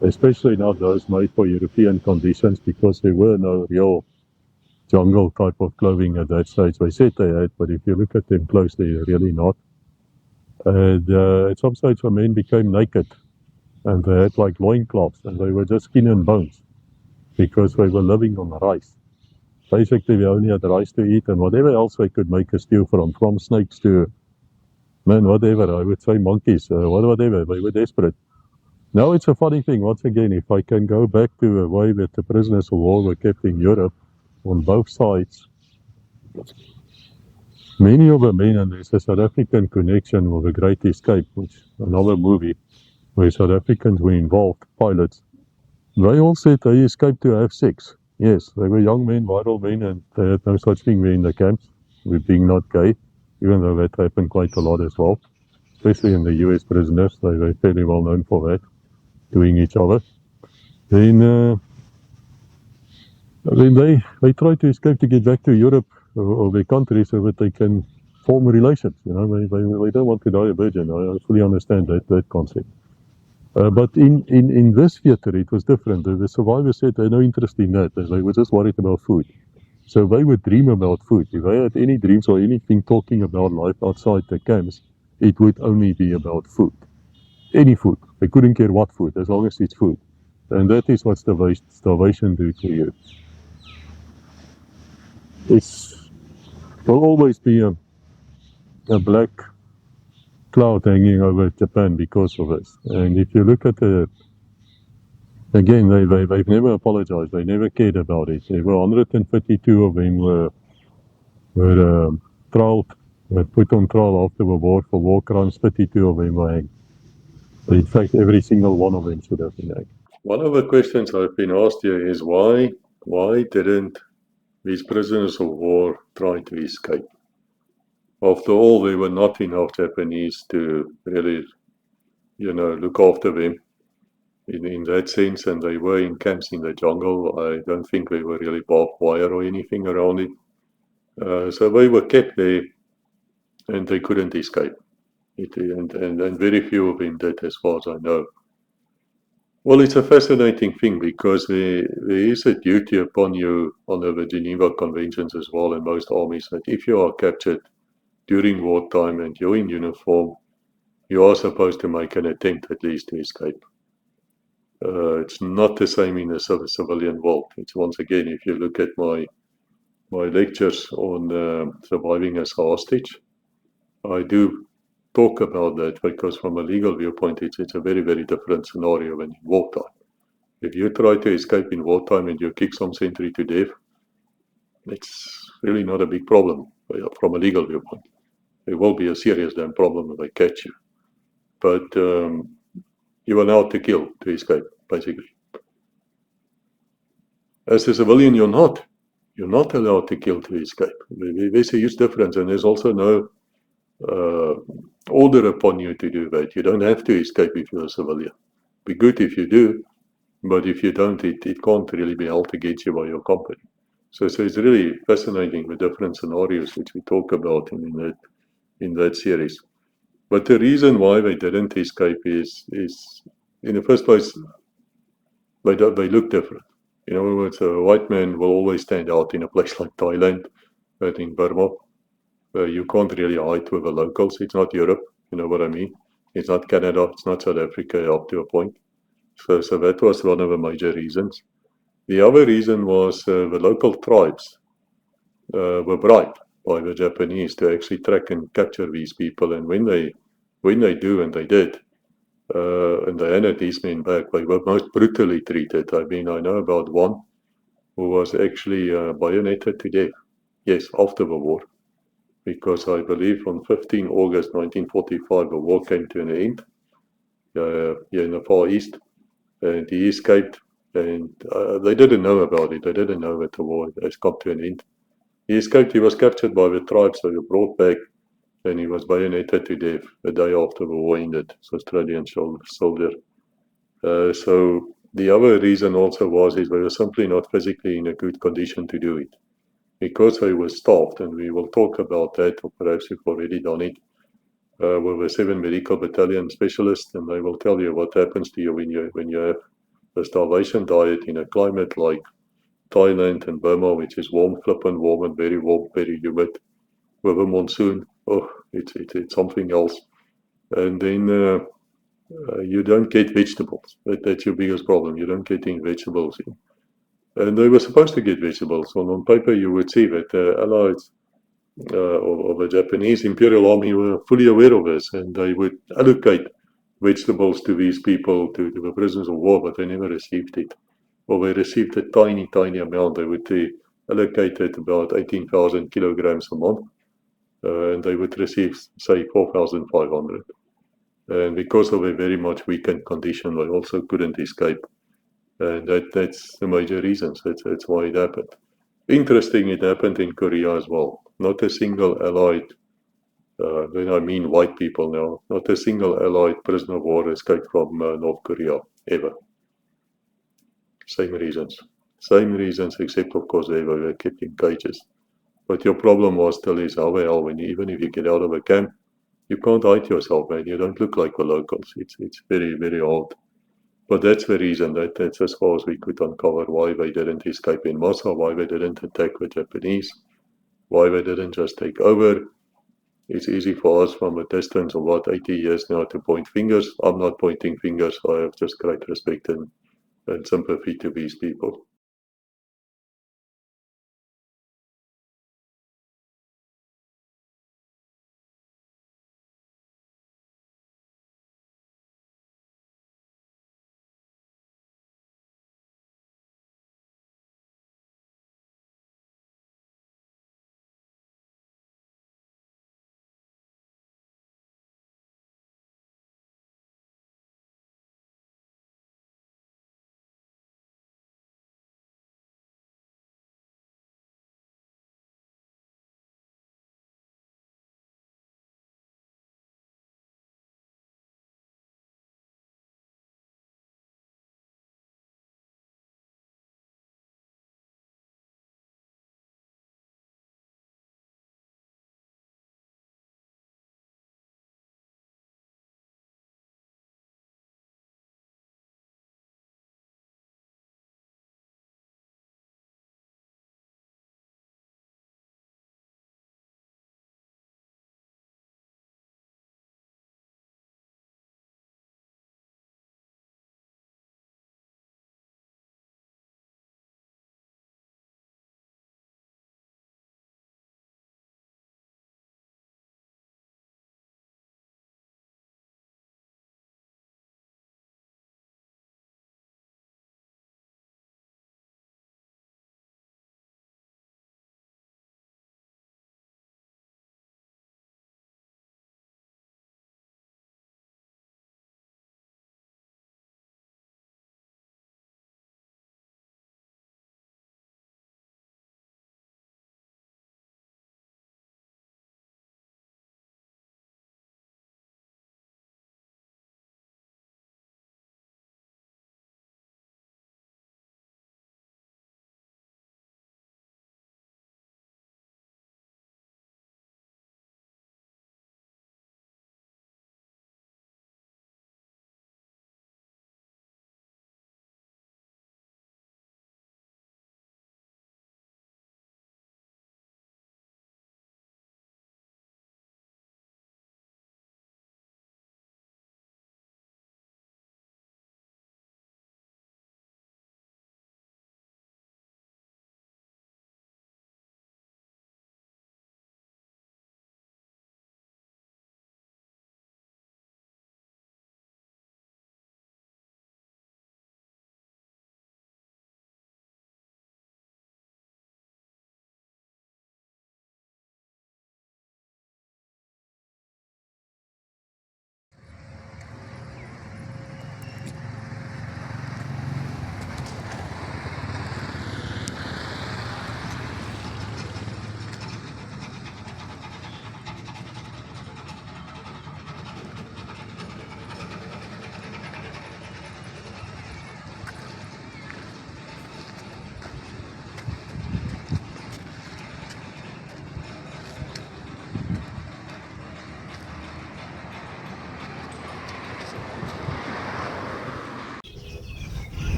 especially not those made for European conditions, because there were no real jungle type of clothing at that stage. They said they had, but if you look at them closely, they're really not. And at some stage, the men became naked, and they had like loincloths, and they were just skin and bones because they were living on rice. Basically, they only had rice to eat, and whatever else they could make a stew from snakes to, man, whatever, I would say monkeys, whatever, they were desperate. Now it's a funny thing, once again, if I can go back to the way that the prisoners of war were kept in Europe, on both sides, many of the men, and there's a South African connection with The Great Escape, which is another movie where South Africans were involved, pilots. They all said they escaped to have sex. Yes, they were young men, vital men, and they had no such thing there in the camps, with being not gay, even though that happened quite a lot as well, especially in the US prisoners. They were fairly well known for that, doing each other. Then they tried to escape to get back to Europe or their country so that they can form relations. You know, they don't want to die a virgin. I fully understand that concept. But in this theater, it was different. The survivors said they had no interest in that. They were just worried about food. So they would dream about food. If they had any dreams or anything talking about life outside the camps, it would only be about food. Any food. They couldn't care what food, as long as it's food. And that is what starvation do to you. It will always be a black cloud hanging over Japan because of this. And if you look at again, they've never apologized. They never cared about it. There were 152 of them were trialed, were put on trial after the war for war crimes. 32 of them were hanged. In fact, every single one of them should have been hanged. One of the questions I've been asked here is why didn't these prisoners of war try to escape? After all, there were not enough Japanese to really, look after them in that sense, and they were in camps in the jungle. I don't think they were really barbed wire or anything around it. So they were kept there, and they couldn't escape. And very few of them did, as far as I know. Well, it's a fascinating thing because there is a duty upon you under the Geneva Conventions as well in most armies that if you are captured during wartime and you're in uniform, you are supposed to make an attempt at least to escape. It's not the same in the civilian world. It's once again, if you look at my lectures on surviving as a hostage, I do talk about that because from a legal viewpoint, it's a very, very different scenario than in wartime. If you try to escape in wartime and you kick some sentry to death, it's really not a big problem from a legal viewpoint. It will be a serious damn problem if they catch you. But you are allowed to kill to escape, basically. As a civilian, you're not. You're not allowed to kill to escape. There's a huge difference, and there's also no order upon you to do that. You don't have to escape if you're a civilian. be good if you do, but if you don't, it can't really be held against you by your company. So it's really fascinating the different scenarios which we talk about in that series. But the reason why they didn't escape is in the first place, they look different. In other words, a white man will always stand out in a place like Thailand, but in Burma, you can't really hide with the locals. It's not Europe, you know what I mean? It's not Canada, it's not South Africa up to a point. So that was one of the major reasons. The other reason was the local tribes were bribed by the Japanese to actually track and capture these people. And when they do, and they did, and they handed these men back, they were most brutally treated. I mean, I know about one who was actually bayoneted to death, yes, after the war, because I believe on 15 August 1945, the war came to an end here in the Far East, and he escaped, and they didn't know about it. They didn't know that the war has come to an end. He escaped. He was captured by the tribes, so he was brought back, and he was bayoneted to death a day after the war ended. So Australian soldier. So the other reason also was they were simply not physically in a good condition to do it. Because they were starved, and we will talk about that, or perhaps you've already done it, with a 7 Medical Battalion specialist, and they will tell you what happens to you when you have a starvation diet in a climate like Thailand and Burma, which is warm, flippant warm, and very humid, with a monsoon. Oh, it's something else. And then you don't get vegetables. That's your biggest problem. You don't get any vegetables in. And they were supposed to get vegetables. On paper, you would see that the Allies of the Japanese Imperial Army were fully aware of this, and they would allocate vegetables to these people, to the prisoners of war, but they never received it. Or they received a tiny amount. They would allocate about 18,000 kilograms a month, and they would receive, say, 4,500. And because of a very much weakened condition, they also couldn't escape. And that's the major reasons. That's why it happened. Interesting, it happened in Korea as well. Not a single Allied, then I mean white people now, not a single Allied prisoner of war escaped from North Korea, ever. Same reasons. Same reasons, except of course they were kept in cages. But your problem was still is how the hell, when even if you get out of a camp, you can't hide yourself, man. You don't look like the locals. It's very hard. But that's the reason. That's as far as we could uncover why they didn't escape in Moscow, why they didn't attack the Japanese, why they didn't just take over. It's easy for us from a distance of 80 years now to point fingers. I'm not pointing fingers. I have just great respect and sympathy to these people.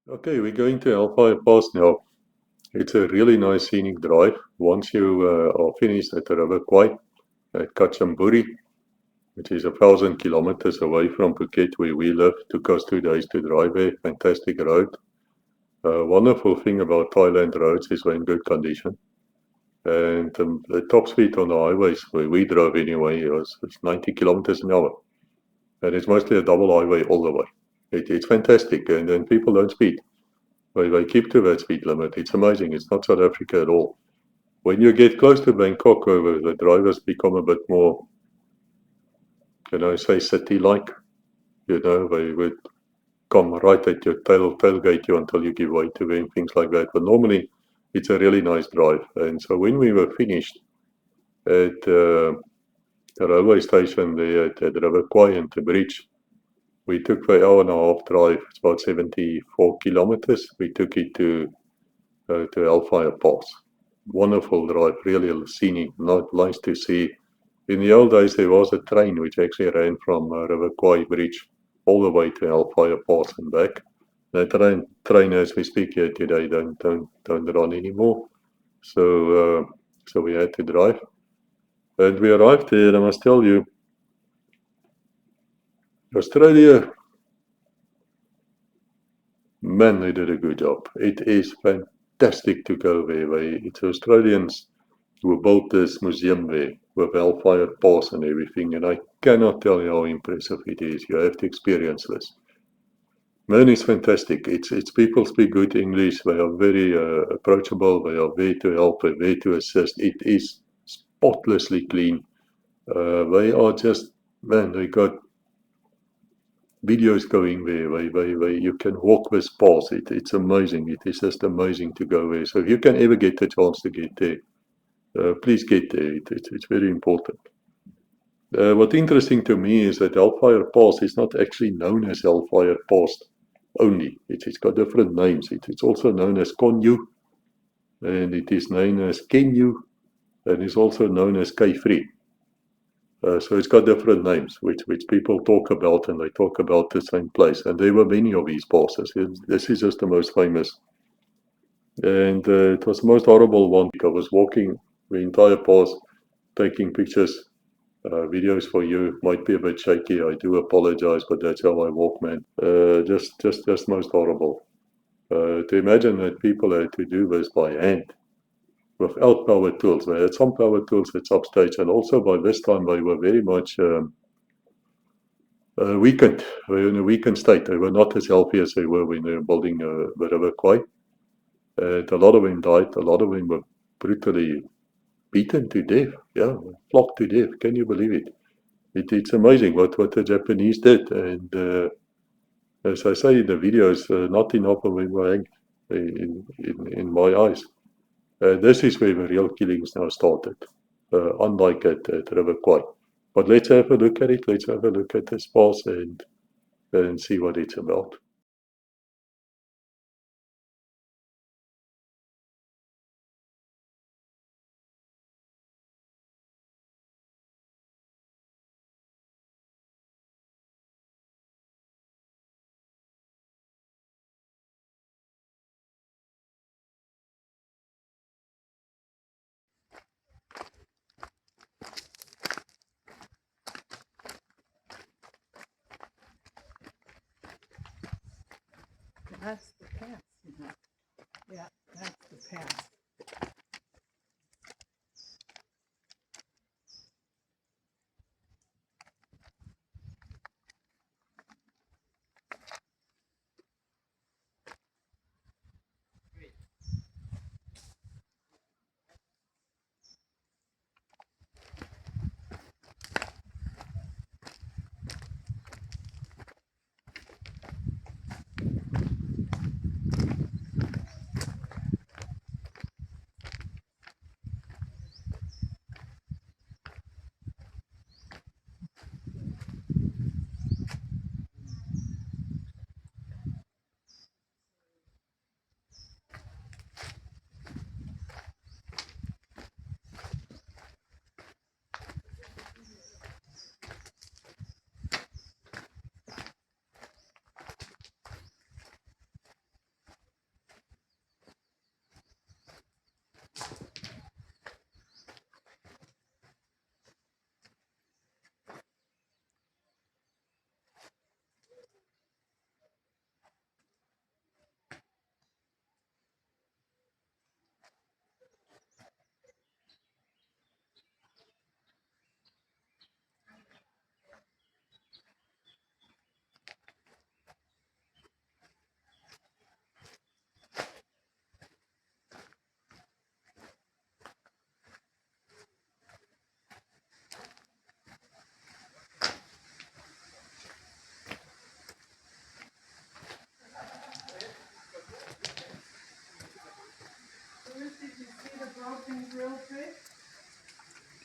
Okay, we're going to Hellfire Pass now. It's a really nice scenic drive. Once you are finished at the River Kwai at Kanchanaburi, which is 1,000 kilometers away from Phuket where we live, took us 2 days to drive there. Fantastic road. Wonderful thing about Thailand roads is we're in good condition. And the top speed on the highways where we drove anyway was 90 kilometers an hour. And it's mostly a double highway all the way. It's fantastic, and then people don't speed. They keep to that speed limit. It's amazing. It's not South Africa at all. When you get close to Bangkok, where the drivers become a bit more, say city-like, they would come right at your tailgate you until you give way to them, things like that. But normally, it's a really nice drive. And so when we were finished at the railway station there at River Kwai and the bridge, we took the hour and a half drive. It's about 74 kilometers. We took it to Hellfire Pass. Wonderful drive, really scenic, nice to see. In the old days, there was a train which actually ran from River Kwai Bridge all the way to Hellfire Pass and back. That train, as we speak here today, don't run anymore. So we had to drive, and we arrived there. I must tell you, Australia, man, they did a good job. It is fantastic to go there. It's Australians who built this museum there with Hellfire Pass and everything, and I cannot tell you how impressive it is. You have to experience this. Man, it's fantastic. It's people speak good English. They are very approachable. They are there to help. They're there to assist. It is spotlessly clean. They are just, man, they got videos going there. You can walk this pass. It's amazing. It is just amazing to go there. So if you can ever get the chance to get there, please get there. It's very important. What's interesting to me is that Hellfire Pass is not actually known as Hellfire Pass only. It's got different names. It's also known as Konyu, and it is known as Kenyu, and it's also known as K3. So it's got different names, which people talk about, and they talk about the same place. And there were many of these passes. This is just the most famous. And it was the most horrible one. I was walking the entire pass, taking pictures. Videos for you might be a bit shaky. I do apologize, but that's how I walk, man. Just most horrible. To imagine that people had to do this by hand without power tools. They had some power tools at some stage, and also by this time they were very much weakened. They were in a weakened state. They were not as healthy as they were when they were building the River Kwai. And a lot of them died. A lot of them were brutally beaten to death. Yeah, flogged to death. Can you believe it? It's amazing what the Japanese did. And as I say in the videos, not enough of them were hanged in my eyes. This is where the real killings now started, unlike at River Kwai. But let's have a look at it. Let's have a look at this pass and see what it's about.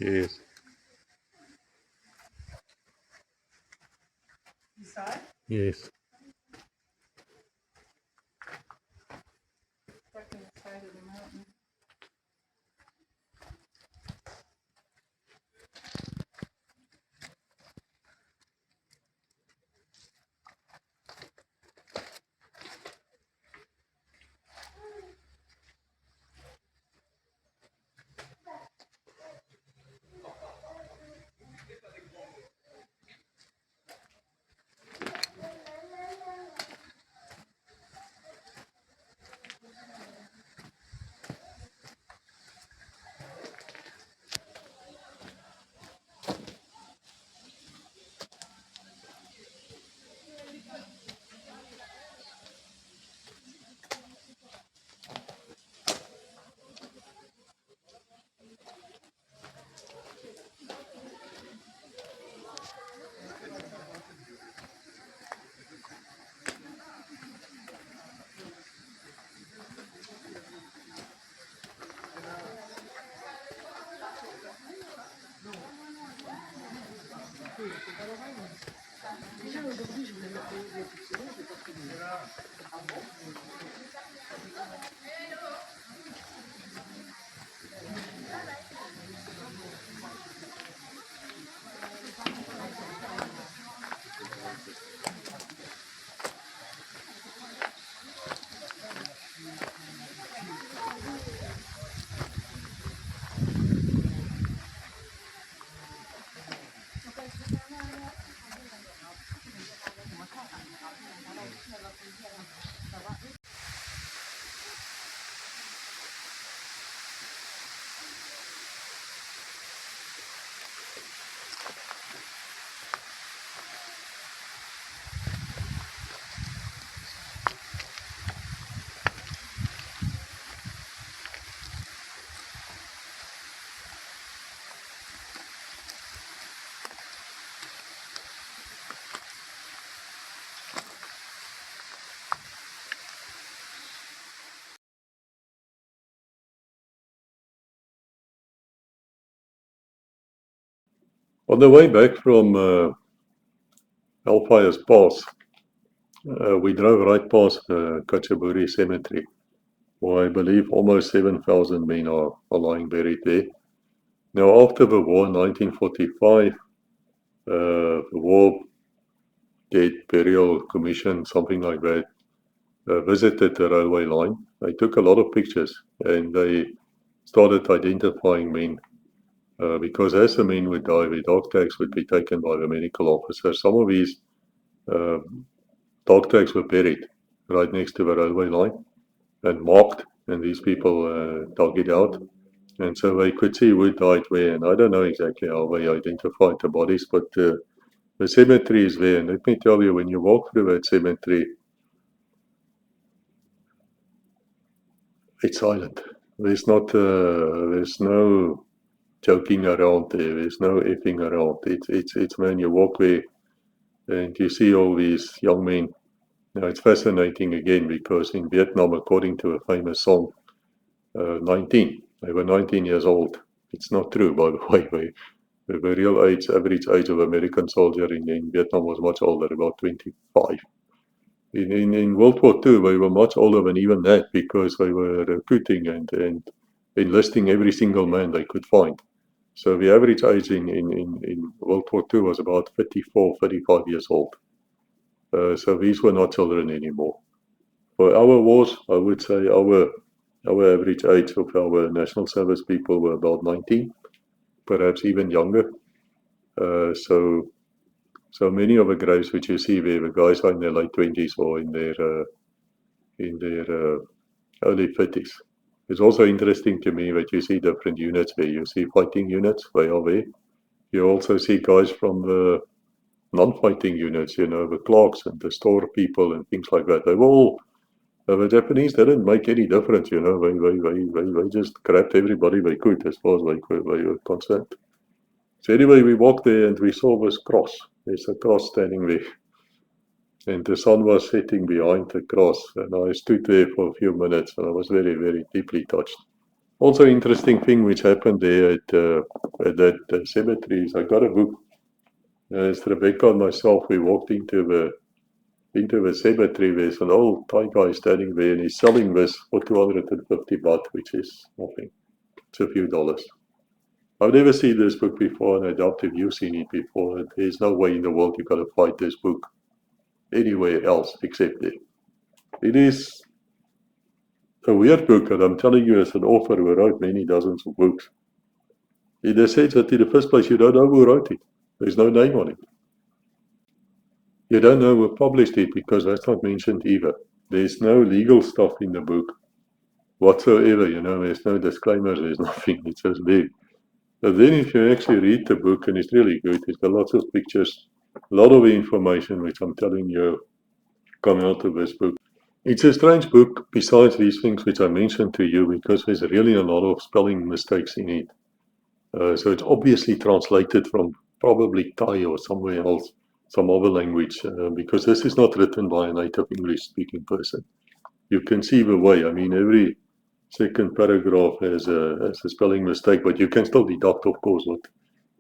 Yes. You saw it? Yes. Stuck in the side of the mountain. On the way back from Hellfire Pass, we drove right past the Kanchanaburi cemetery, where I believe almost 7,000 men are lying buried there. Now, after the war in 1945, the War Dead Burial Commission, something like that, visited the railway line. They took a lot of pictures and they started identifying men. Because as the men would die, the dog tags would be taken by the medical officer. Some of these dog tags were buried right next to the railway line and marked, and these people dug it out. And so they could see who died where. And I don't know exactly how they identified the bodies, but the cemetery is there. And let me tell you, when you walk through that cemetery, it's silent. There's no joking around there. There's no effing around. It's when you walk there and you see all these young men. Now it's fascinating again because in Vietnam, according to a famous song, 19. They were 19 years old. It's not true, by the way. The real age, average age of American soldier in Vietnam was much older, about 25. In World War II, they were much older than even that because they were recruiting and enlisting every single man they could find. So the average age in World War II was about 34, 35 years old. So these were not children anymore. For our wars, I would say our average age of our national service people were about 19, perhaps even younger. So many of the graves which you see there, the guys are in their late 20s or in their early 30s. It's also interesting to me that you see different units there. You see fighting units, they are there. You also see guys from the non-fighting units, the clerks and the store people and things like that. They were all, the Japanese didn't make any difference, they just grabbed everybody they could as far as they were concerned. So anyway, we walked there and we saw this cross. There's a cross standing there. And the sun was setting behind the cross. And I stood there for a few minutes and I was very, very deeply touched. Also, interesting thing which happened there at that cemetery is I got a book. As Rebecca and myself, we walked into the cemetery. There's an old Thai guy standing there, and he's selling this for 250 baht, which is nothing. It's a few dollars. I've never seen this book before, and I doubt if you've seen it before. There's no way in the world you're going to find this book anywhere else except there. It is a weird book, and I'm telling you as an author who wrote many dozens of books, in the sense that in the first place you don't know who wrote it. There's no name on it. You don't know who published it because that's not mentioned either. There's no legal stuff in the book whatsoever, there's no disclaimers, there's nothing, it's just there. But then if you actually read the book, and it's really good, it's got lots of pictures, a lot of information which I'm telling you come out of this book. It's a strange book besides these things which I mentioned to you because there's really a lot of spelling mistakes in it. So it's obviously translated from probably Thai or somewhere else, some other language, because this is not written by a native English-speaking person. You can see the way. I mean, every second paragraph has a spelling mistake, but you can still deduct, of course,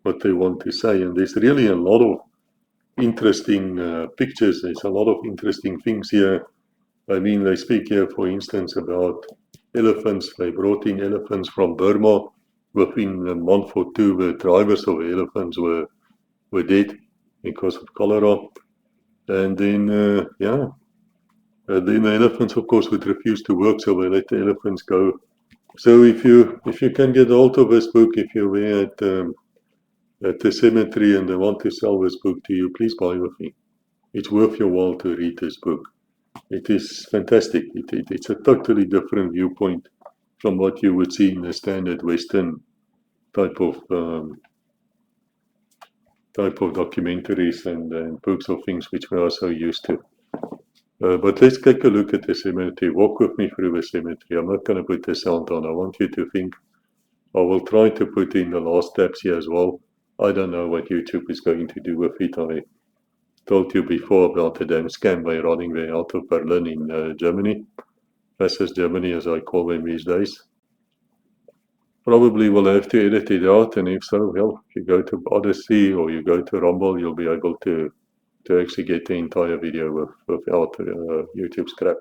what they want to say. And there's really a lot of interesting pictures. There's a lot of interesting things here. I mean, they speak here, for instance, about elephants. They brought in elephants from Burma. Within a month or two, the drivers of the elephants were dead because of cholera. And then, then the elephants, of course, would refuse to work, so they let the elephants go. So if you can get hold of this book, if you're there at the cemetery and they want to sell this book to you, please buy with me. It's worth your while to read this book. It is fantastic. It's a totally different viewpoint from what you would see in the standard Western type of documentaries and books of things which we are so used to. But let's take a look at the cemetery. Walk with me through the cemetery. I'm not going to put the sound on. I want you to think. I will try to put in the last steps here as well. I don't know what YouTube is going to do with it. I told you before about the damn scam by running there out of Berlin in Germany. Fascist Germany, as I call them these days. Probably will have to edit it out, and if so, well, if you go to Odyssey or you go to Rumble, you'll be able to actually get the entire video without YouTube's crap.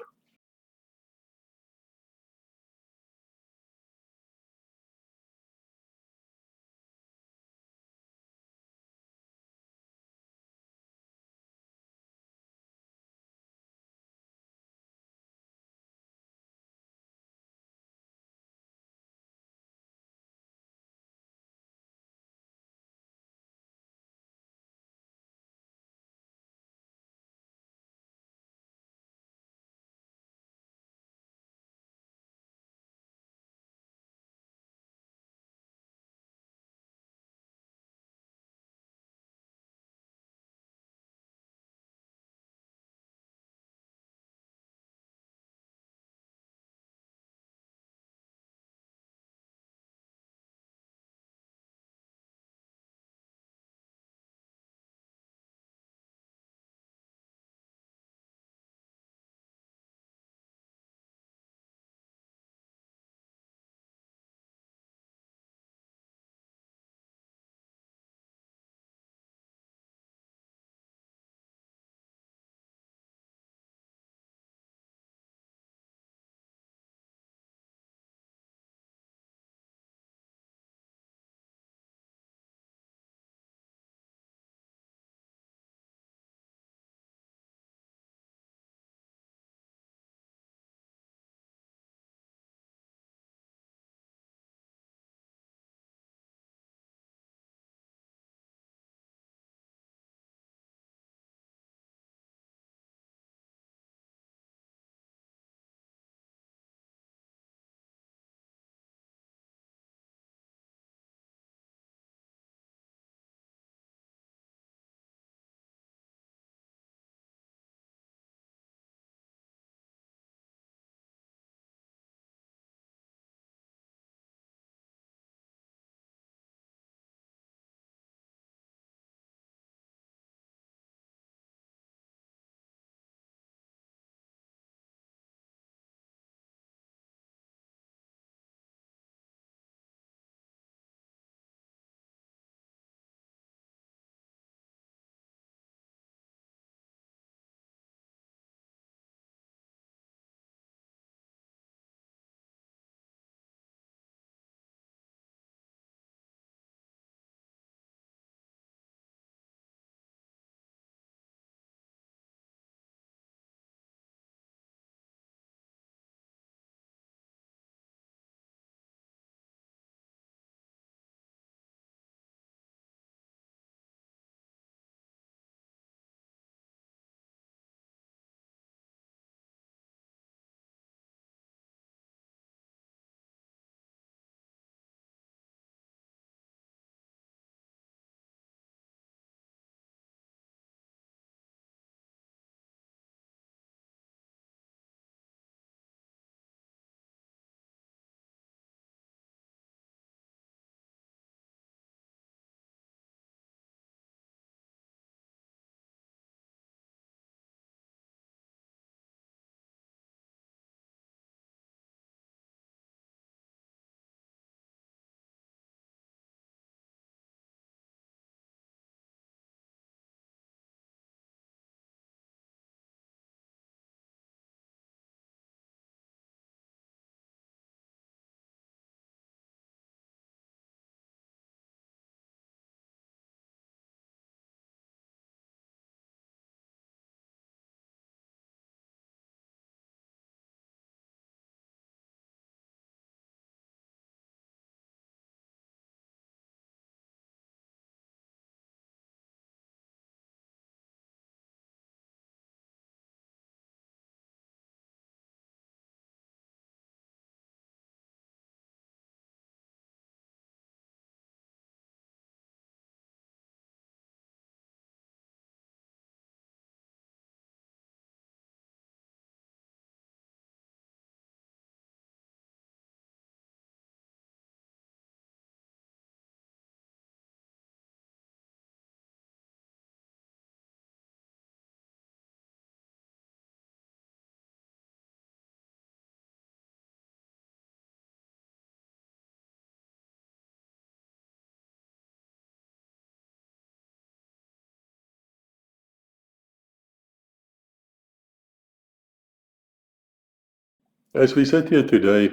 As we sit here today,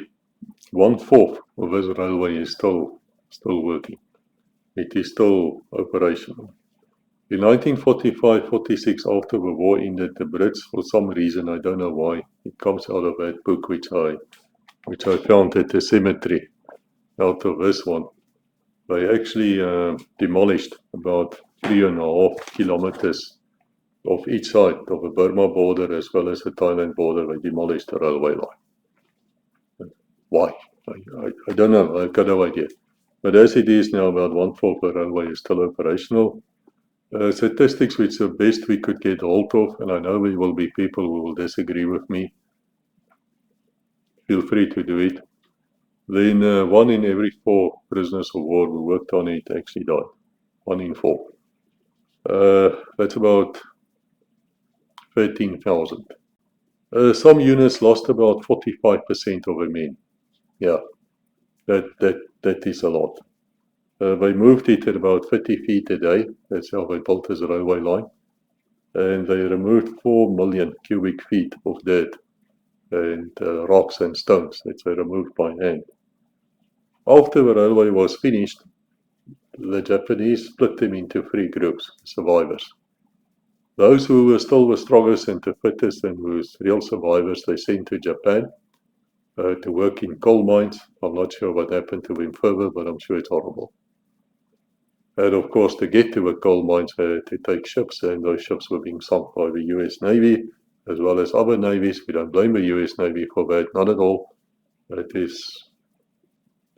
1/4 of this railway is still working. It is still operational. In 1945-46, after the war ended, the Brits, for some reason, I don't know why, it comes out of that book which I found at the cemetery, out of this one. They actually demolished about 3.5 kilometers of each side of the Burma border as well as the Thailand border. They demolished the railway line. Why? I don't know. I've got no idea. But as it is now, about 1/4 of the railway is still operational. Statistics which the best we could get hold of, and I know there will be people who will disagree with me. Feel free to do it. Then 1 in every 4 prisoners of war who worked on it actually died. 1 in 4. That's about 13,000. Some units lost about 45% of the men. Yeah, that is a lot. They moved it at about 30 feet a day. That's how they built this railway line. And they removed 4 million cubic feet of dirt and rocks and stones that they removed by hand. After the railway was finished, the Japanese split them into 3 groups, survivors. Those who were still the strongest and the fittest and who was real survivors, they sent to Japan to work in coal mines. I'm not sure what happened to them further, but I'm sure it's horrible. And of course, to get to the coal mines, they had to take ships, and those ships were being sunk by the US Navy, as well as other navies. We don't blame the US Navy for that, not at all. That is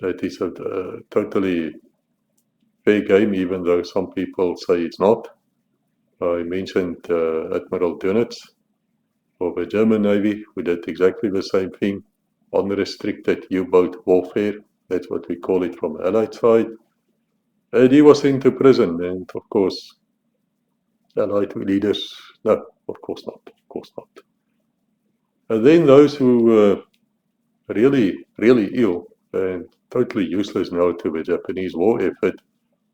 a totally fair game, even though some people say it's not. I mentioned Admiral Dönitz of the German Navy, who did exactly the same thing, unrestricted U-boat warfare. That's what we call it from the Allied side. And he was sent to prison, and of course, Allied leaders, no, of course not, of course not. And then those who were really, really ill and totally useless now to the Japanese war effort,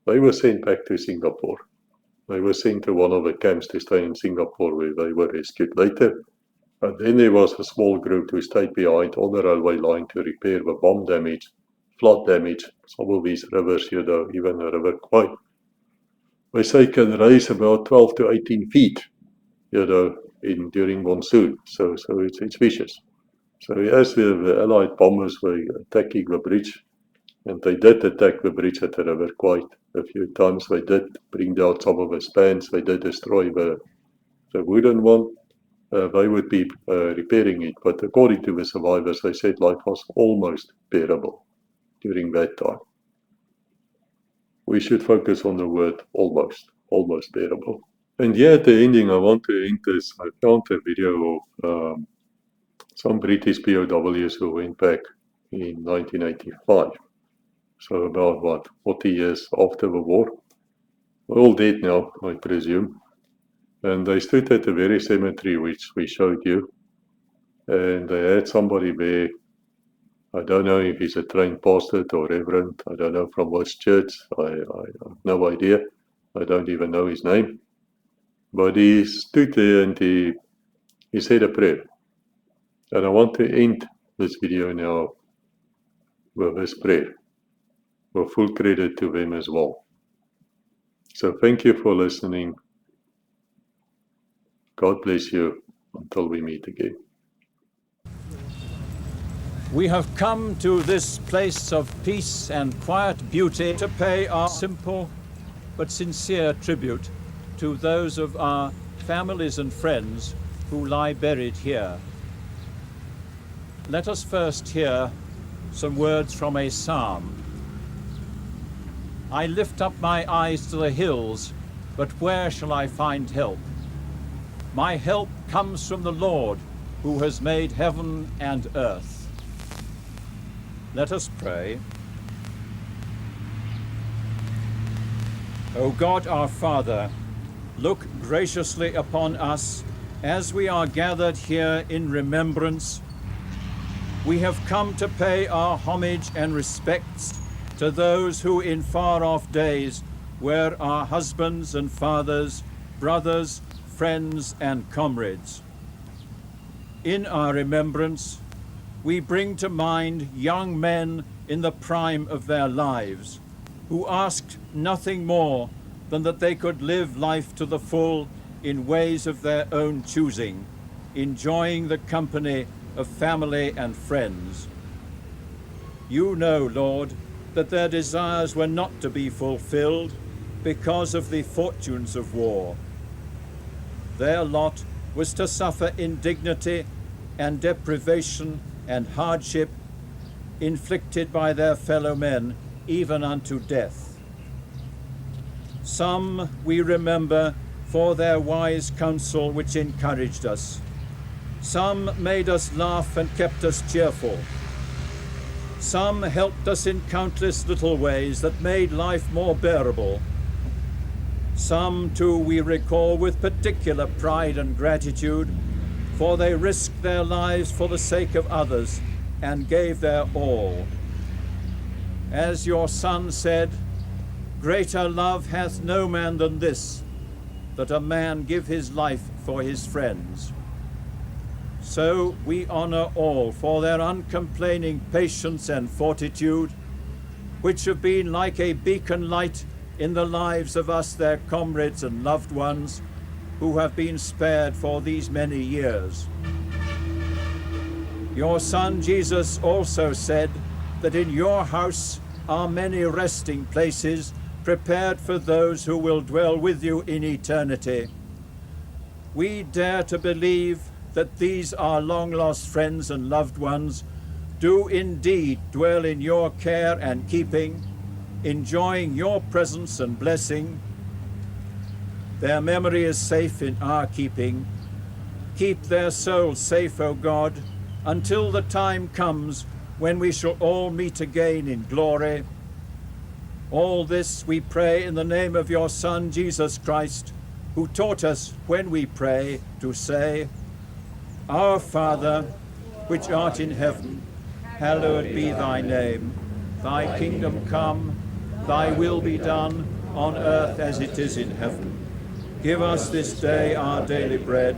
they were sent back to Singapore. They were sent to one of the camps to stay in Singapore, where they were rescued later. And then there was a small group who stayed behind on the railway line to repair the bomb damage, flood damage. Some of these rivers, you know, even the River Kwai, they say can raise about 12 to 18 feet, you know, during monsoon. So it's vicious. So as the Allied bombers were attacking the bridge, and they did attack the bridge at the River Kwai a few times, they did bring down some of the spans, they did destroy the wooden one. They would be repairing it, but according to the survivors, they said life was almost bearable during that time. We should focus on the word almost bearable. And yeah, at the ending, I want to end this. I found a video of some British POWs who went back in 1985. So about, 40 years after the war. They're all dead now, I presume. And they stood at the very cemetery which we showed you. And they had somebody there. I don't know if he's a trained pastor or reverend. I don't know from which church. I have no idea. I don't even know his name. But he stood there and he said a prayer. And I want to end this video now with this prayer, with full credit to them as well. So thank you for listening. God bless you until we meet again. We have come to this place of peace and quiet beauty to pay our simple but sincere tribute to those of our families and friends who lie buried here. Let us first hear some words from a psalm. I lift up my eyes to the hills, but where shall I find help? My help comes from the Lord, who has made heaven and earth. Let us pray. O God our Father, look graciously upon us as we are gathered here in remembrance. We have come to pay our homage and respects to those who in far-off days were our husbands and fathers, brothers, friends and comrades. In our remembrance, we bring to mind young men in the prime of their lives who asked nothing more than that they could live life to the full in ways of their own choosing, enjoying the company of family and friends. You know, Lord, that their desires were not to be fulfilled because of the fortunes of war. Their lot was to suffer indignity and deprivation and hardship inflicted by their fellow men, even unto death. Some we remember for their wise counsel which encouraged us. Some made us laugh and kept us cheerful. Some helped us in countless little ways that made life more bearable. Some, too, we recall with particular pride and gratitude, for they risked their lives for the sake of others and gave their all. As your Son said, "Greater love hath no man than this, that a man give his life for his friends." So we honor all for their uncomplaining patience and fortitude, which have been like a beacon light in the lives of us, their comrades and loved ones, who have been spared for these many years. Your Son Jesus also said that in your house are many resting places prepared for those who will dwell with you in eternity. We dare to believe that these our long-lost friends and loved ones do indeed dwell in your care and keeping, enjoying your presence and blessing. Their memory is safe in our keeping. Keep their souls safe, O God, until the time comes when we shall all meet again in glory. All this we pray in the name of your Son, Jesus Christ, who taught us when we pray to say, Our Father, which art in heaven, hallowed be thy name. Thy kingdom come, thy will be done, on earth as it is in heaven. Give us this day our daily bread,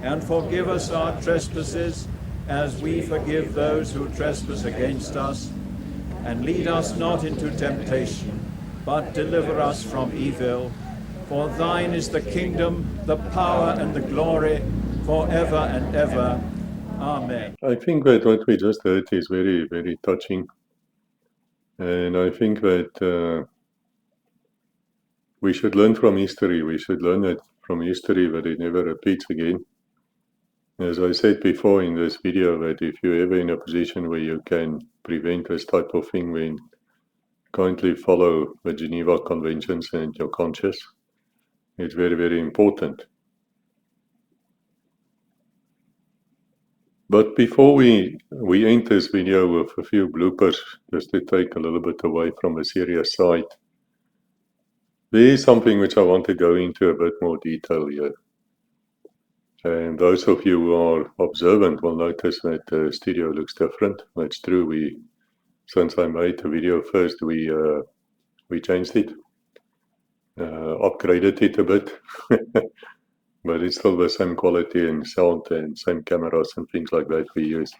and forgive us our trespasses, as we forgive those who trespass against us. And lead us not into temptation, but deliver us from evil. For thine is the kingdom, the power, and the glory, forever and ever. Amen. I think that what we just heard is very, very touching. And I think that we should learn from history. We should learn it from history that it never repeats again. As I said before in this video, that if you're ever in a position where you can prevent this type of thing, then kindly follow the Geneva Conventions and your conscience. It's very, very important. But before we end this video with a few bloopers, just to take a little bit away from the serious side, there is something which I want to go into a bit more detail here. And those of you who are observant will notice that the studio looks different. That's true. Since I made the video first, we changed it, upgraded it a bit, but it's still the same quality and sound and same cameras and things like that we use.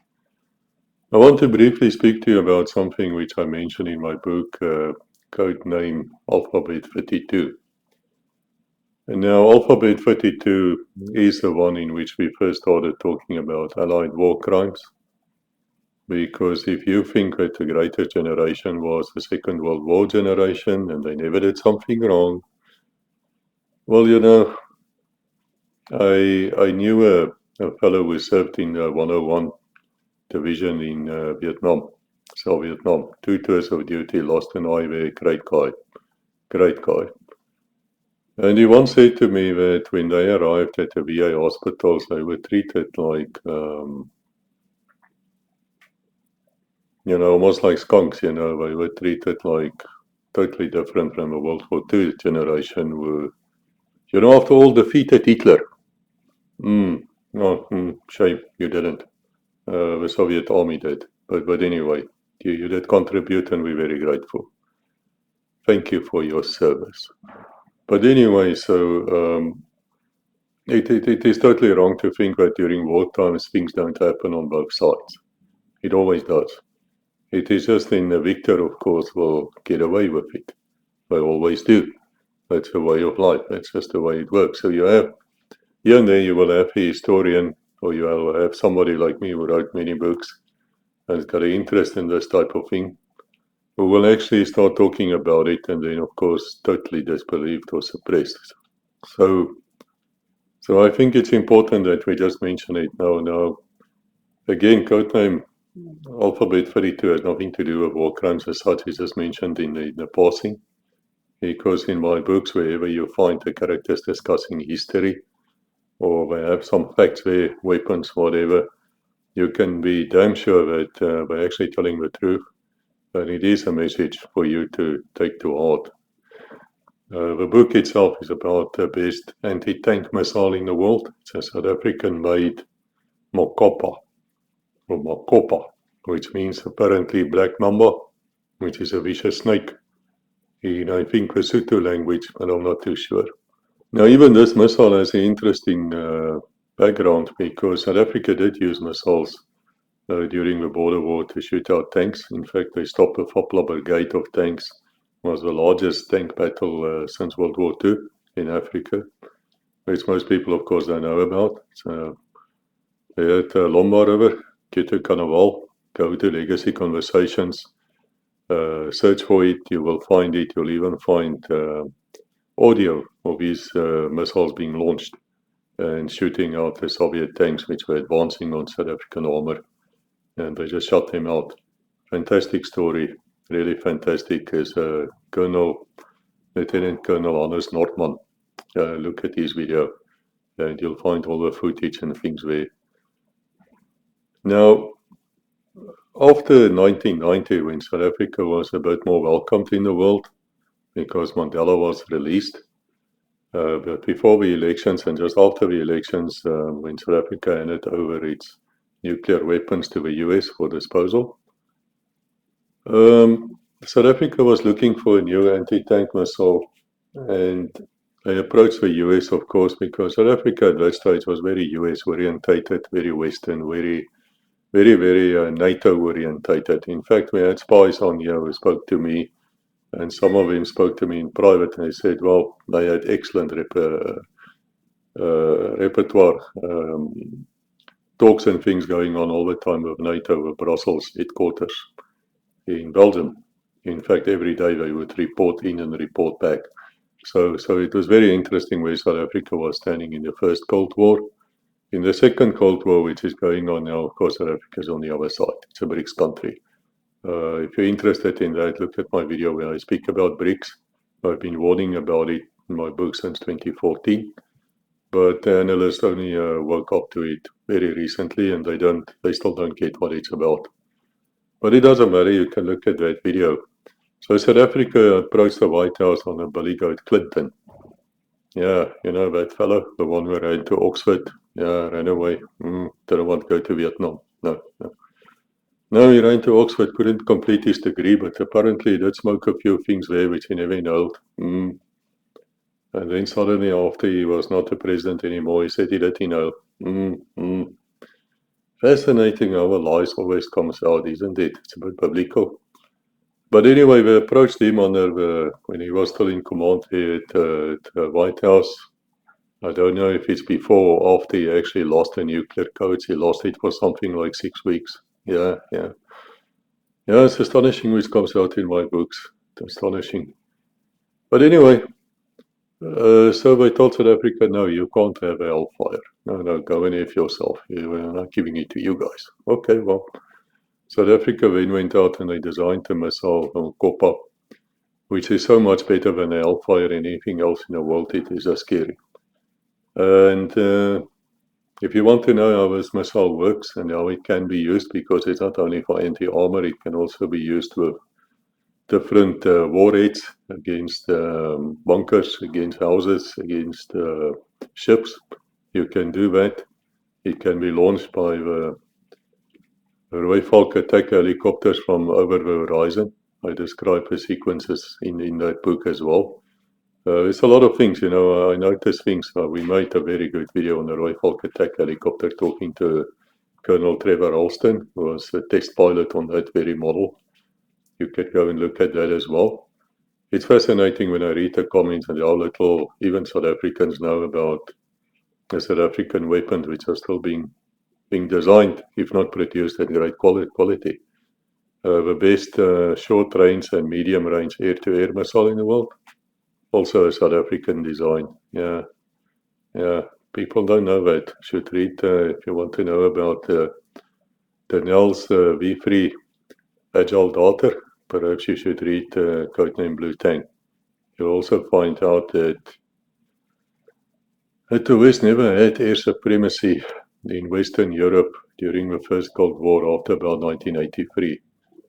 I want to briefly speak to you about something which I mentioned in my book, code name Alphabet 32. And now Alphabet 32 is the one in which we first started talking about Allied war crimes. Because if you think that the greatest generation was the Second World War generation and they never did something wrong, well, you know, I knew a fellow who served in the 101 division in Vietnam, South Vietnam. 2 tours of duty, lost an eye there, great guy. And he once said to me that when they arrived at the VA hospitals, they were treated like, almost like skunks, they were treated like totally different from the World War II generation who, after all, defeated Hitler. Shame you didn't. The Soviet army did. But anyway, you did contribute and we're very grateful. Thank you for your service. But anyway, so it is totally wrong to think that during war times things don't happen on both sides. It always does. It is just then the victor, of course, will get away with it. They always do. That's a way of life. That's just the way it works. So you have, here and there you will have a historian, or you will have somebody like me who wrote many books and has got an interest in this type of thing, who will actually start talking about it and then, of course, totally disbelieved or suppressed. So I think it's important that we just mention it now. Now, again, codename Alphabet 32 has nothing to do with war crimes as such. It's just mentioned in the passing. Because in my books, wherever you find the characters discussing history, or they have some facts there, weapons, whatever, you can be damn sure that they're actually telling the truth. And it is a message for you to take to heart. The book itself is about the best anti-tank missile in the world. It's a South African-made Mokopa, or Makopa, which means apparently black mamba, which is a vicious snake in, I think, the Sotho language, but I'm not too sure. Now, even this missile has an interesting background, because South Africa did use missiles during the border war to shoot out tanks. In fact, they stopped the Fopla Brigade of tanks. It was the largest tank battle since World War II in Africa, which most people, of course, don't know about. So, they had Lombard River, Keto Carnival, go to Legacy Conversations, search for it, you will find it. You'll even find audio of these missiles being launched and shooting out the Soviet tanks which were advancing on South African armor, and they just shot them out. Fantastic story, really fantastic. As Lieutenant Colonel Hannes Nordman, look at his video and you'll find all the footage and things there. Now, after 1990, when South Africa was a bit more welcomed in the world, because Mandela was released, but before the elections and just after the elections, when South Africa handed over its nuclear weapons to the US for disposal, South Africa was looking for a new anti-tank missile, and they approached the US, of course, because South Africa at that stage was very US-orientated, very Western, very NATO-orientated. In fact, we had spies on here who spoke to me, and some of them spoke to me in private, and they said, well, they had excellent repertoire, talks and things going on all the time with NATO, with Brussels headquarters in Belgium. In fact, every day they would report in and report back. So it was very interesting where South Africa was standing in the First Cold War. In the Second Cold War, which is going on now, of course, South Africa is on the other side. It's a BRICS country. If you're interested in that, look at my video where I speak about BRICS. I've been warning about it in my book since 2014, but the analysts only woke up to it very recently, and they still don't get what it's about. But it doesn't matter, you can look at that video. So South Africa approached the White House on a Billy Goat Clinton. Yeah, you know that fellow, the one who ran to Oxford. Yeah, ran away. Didn't want to go to Vietnam. No, he ran to Oxford, couldn't complete his degree, but apparently he did smoke a few things there which he never inhaled. And then suddenly, after he was not the president anymore, he said he did inhale. Fascinating how a lies always comes out, isn't it? It's a bit biblical. But anyway, we approached him when he was still in command here at the White House. I don't know if it's before or after he actually lost the nuclear codes. He lost it for something like 6 weeks. Yeah, it's astonishing which comes out in my books. It's astonishing. But anyway, so they told South Africa, no, you can't have a Hellfire. No, go and have yourself. We're not giving it to you guys. Okay, well, South Africa then went out and they designed a missile from Kopa, which is so much better than a Hellfire and anything else in the world. It is just scary. And if you want to know how this missile works and how it can be used, because it's not only for anti-armor, it can also be used with different warheads against bunkers, against houses, against ships. You can do that. It can be launched by the Roy Falk attack helicopters from over the horizon. I describe the sequences in that book as well. It's a lot of things, you know. I noticed things. We made a very good video on the Roy Falk attack helicopter talking to Colonel Trevor Alston was a test pilot on that very model. You could go and look at that as well. It's fascinating when I read the comments and how little even South Africans know about the South African weapons, which are still being designed, if not produced, at great quality. The best short-range and medium-range air-to-air missile in the world, also a South African design. Yeah. People don't know that. Should read, if you want to know about the Nels V3 Agile Data, perhaps you should read Codename Blue Tank. You'll also find out that the West never had air supremacy in Western Europe during the First Cold War after about 1983.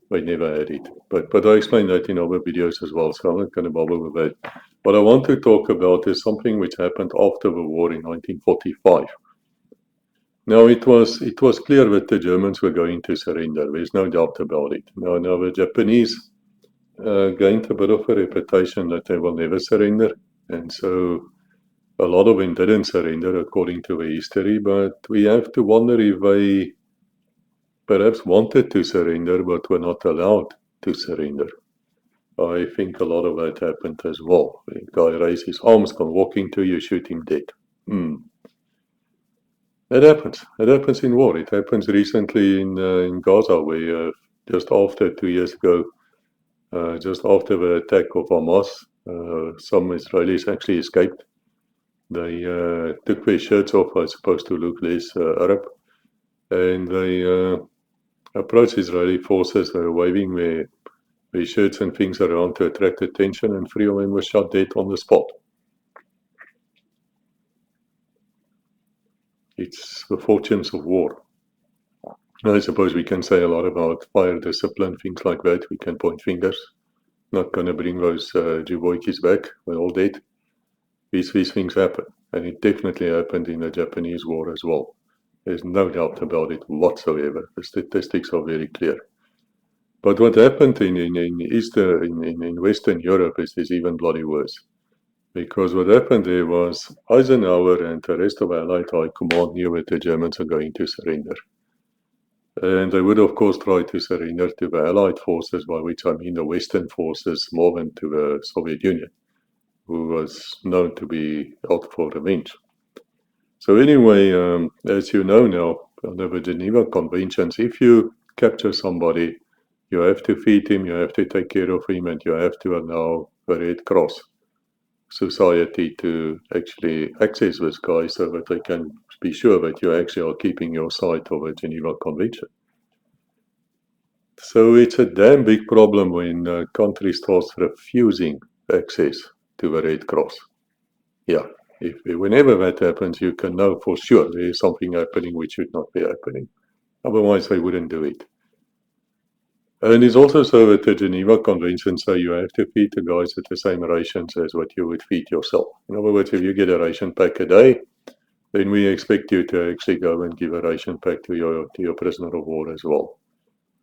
They never had it. But I explained that in other videos as well, so I'm not going to bother with that. What I want to talk about is something which happened after the war in 1945. Now, it was clear that the Germans were going to surrender. There's no doubt about it. Now the Japanese gained a bit of a reputation that they will never surrender. And so a lot of them didn't surrender according to the history, but we have to wonder if they perhaps wanted to surrender but were not allowed to surrender. I think a lot of that happened as well. The guy raised his arms, come walking to you, shoot him dead. It happens. It happens in war. It happens recently in Gaza, where just after 2 years ago, just after the attack of Hamas, some Israelis actually escaped. They took their shirts off, I suppose, to look less Arab, and they approached Israeli forces. They were waving their shirts and things around to attract attention, and 3 of them were shot dead on the spot. It's the fortunes of war. I suppose we can say a lot about fire discipline, things like that. We can point fingers. Not going to bring those Juvoikis back. They're all dead. These things happen. And it definitely happened in the Japanese war as well. There's no doubt about it whatsoever. The statistics are very clear. But what happened in Western Europe is even bloody worse. Because what happened there was Eisenhower and the rest of Allied High Command knew that the Germans are going to surrender. And they would, of course, try to surrender to the Allied forces, by which I mean the Western forces more than to the Soviet Union, who was known to be out for revenge. So anyway, as you know now, under the Geneva Conventions, if you capture somebody, you have to feed him, you have to take care of him, and you have to allow the Red Cross Society to actually access this guy so that they can be sure that you actually are keeping your side of the Geneva Convention. So it's a damn big problem when countries start refusing access to the Red Cross. Yeah, whenever that happens, you can know for sure there is something happening which should not be happening. Otherwise, they wouldn't do it. And it's also so that the Geneva Convention say you have to feed the guys at the same rations as what you would feed yourself. In other words, if you get a ration pack a day, then we expect you to actually go and give a ration pack to your prisoner of war as well.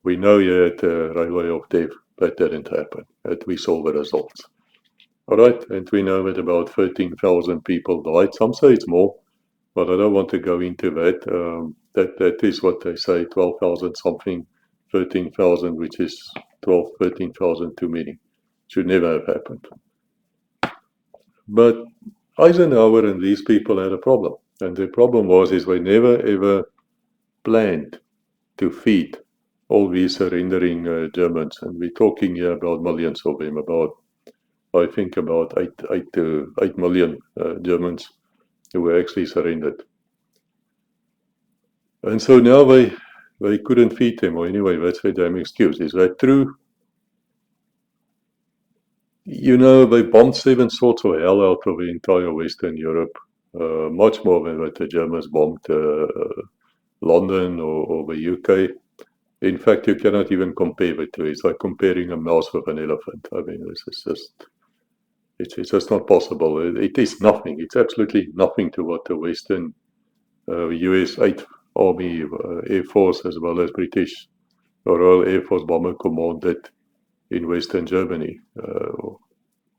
We know here at the Railway of Death that didn't happen, that we saw the results. All right, and we know that about 13,000 people died. Some say it's more, but I don't want to go into that. That is what they say, 12,000 something. 13,000, which is 13,000 too many. Should never have happened. But Eisenhower and these people had a problem. And the problem was they never ever planned to feed all these surrendering Germans. And we're talking here about millions of them, I think about 8 million Germans who were actually surrendered. And so now they couldn't feed them, or anyway, that's their damn excuse. Is that true? You know, they bombed 7 sorts of hell out of the entire Western Europe, much more than what the Germans bombed London or the UK. In fact, you cannot even compare the two. It's like comparing a mouse with an elephant. I mean, it's just not possible. It is nothing. It's absolutely nothing to what the Western US 8th Army, Air Force, as well as British Royal Air Force Bomber Command did in Western Germany, or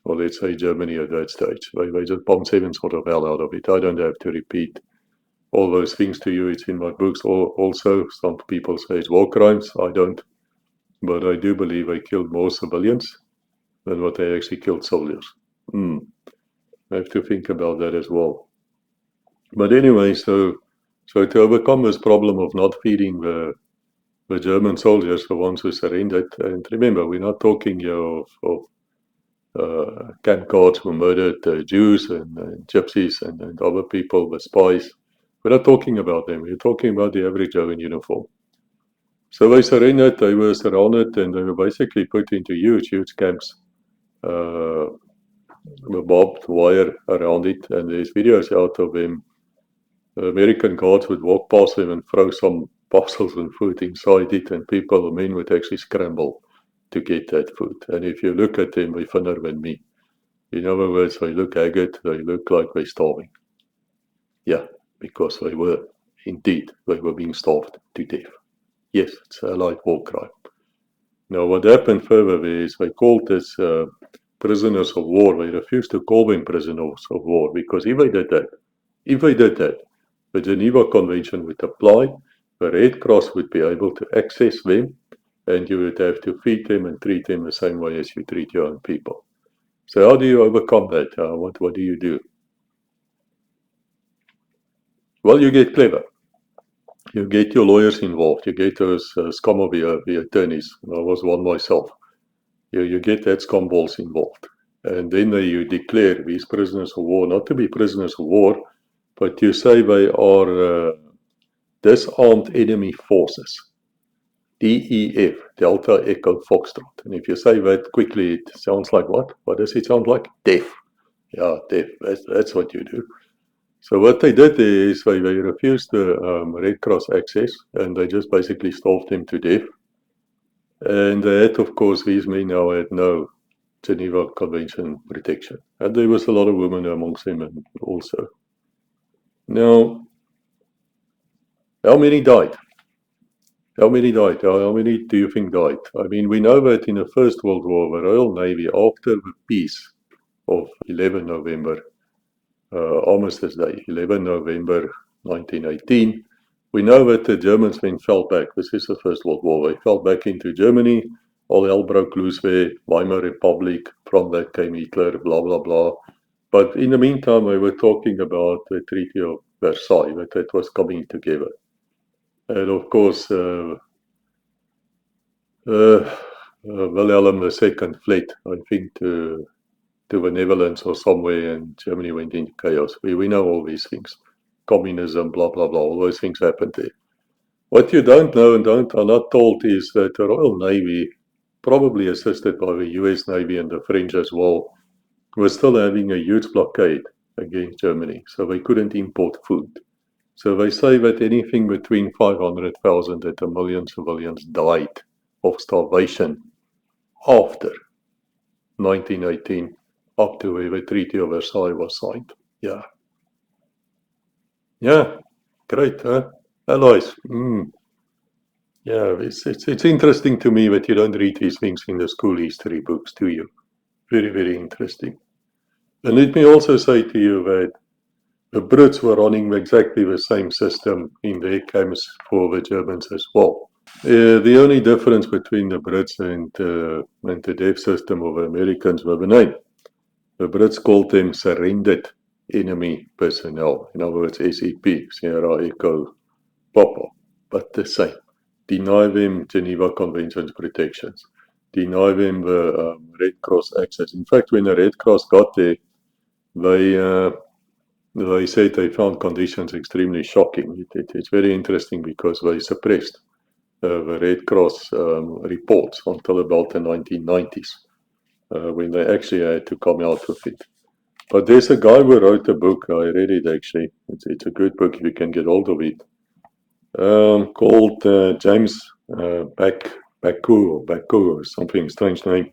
let's say Germany at that stage. They just bombed 7 sort of hell out of it. I don't have to repeat all those things to you. It's in my books. Also, some people say it's war crimes. I don't. But I do believe they killed more civilians than what they actually killed soldiers. I have to think about that as well. But anyway, so to overcome this problem of not feeding the German soldiers, the ones who surrendered, and remember, we're not talking here of camp guards who murdered Jews and gypsies and other people, the spies. We're not talking about them. We're talking about the average Joe in uniform. So they surrendered, they were surrounded, and they were basically put into huge camps with barbed wire around it. And there's videos out of them. The American guards would walk past them and throw some parcels and food inside it, and people, men, would actually scramble to get that food. And if you look at them, they're thinner than me. In other words, they look haggard, they look like they're starving. Yeah, because they were, indeed, they were being starved to death. Yes, it's a allied war crime. Now, what happened further is they called this prisoners of war. They refused to call them prisoners of war, because if they did that, the Geneva Convention would apply, the Red Cross would be able to access them, and you would have to feed them and treat them the same way as you treat your own people. So how do you overcome that? What do you do? Well, you get clever. You get your lawyers involved. You get those scum of the attorneys. I was one myself. You get that scumballs involved. And then you declare these prisoners of war not to be prisoners of war, but you say they are disarmed enemy forces. DEF, Delta Echo Foxtrot. And if you say that quickly, it sounds like what? What does it sound like? Deaf. Yeah, deaf. That's what you do. So what they did is they refused the Red Cross access, and they just basically starved them to death. And they had, of course, these men now had no Geneva Convention protection. And there was a lot of women amongst them also. Now, how many died? How many died? How many do you think died? I mean, we know that in the First World War, the Royal Navy, after the peace of 11 November, Armistice Day, 11 November 1918, we know that the Germans then fell back. This is the First World War. They fell back into Germany. All hell broke loose there, Weimar Republic. From that came Hitler, blah, blah, blah. But in the meantime, we were talking about the Treaty of Versailles, that was coming together. And of course, Wilhelm II fled, I think, to the Netherlands or somewhere, and Germany went into chaos. We know all these things. Communism, blah, blah, blah, all those things happened there. What you don't know and are not told is that the Royal Navy, probably assisted by the US Navy and the French as well, was still having a huge blockade against Germany, so they couldn't import food. So they say that anything between 500,000 and 1 million civilians died of starvation after 1918, up to where the Treaty of Versailles was signed. Yeah. Yeah, great, huh? Allies. Yeah, it's interesting to me that you don't read these things in the school history books, do you? Very, very interesting. And let me also say to you that the Brits were running exactly the same system in their camps for the Germans as well. The only difference between the Brits and the death system of the Americans were the name. The Brits called them surrendered enemy personnel. In other words, SEP, Sierra Echo Papa, but the same. Deny them Geneva Convention's protections. Deny them the Red Cross access. In fact, when the Red Cross got there, they said they found conditions extremely shocking. It's very interesting because they suppressed the Red Cross reports until about the 1990s, when they actually had to come out with it. But there's a guy who wrote a book, I read it actually, it's a good book if you can get hold of it, called James Baku or something, strange name.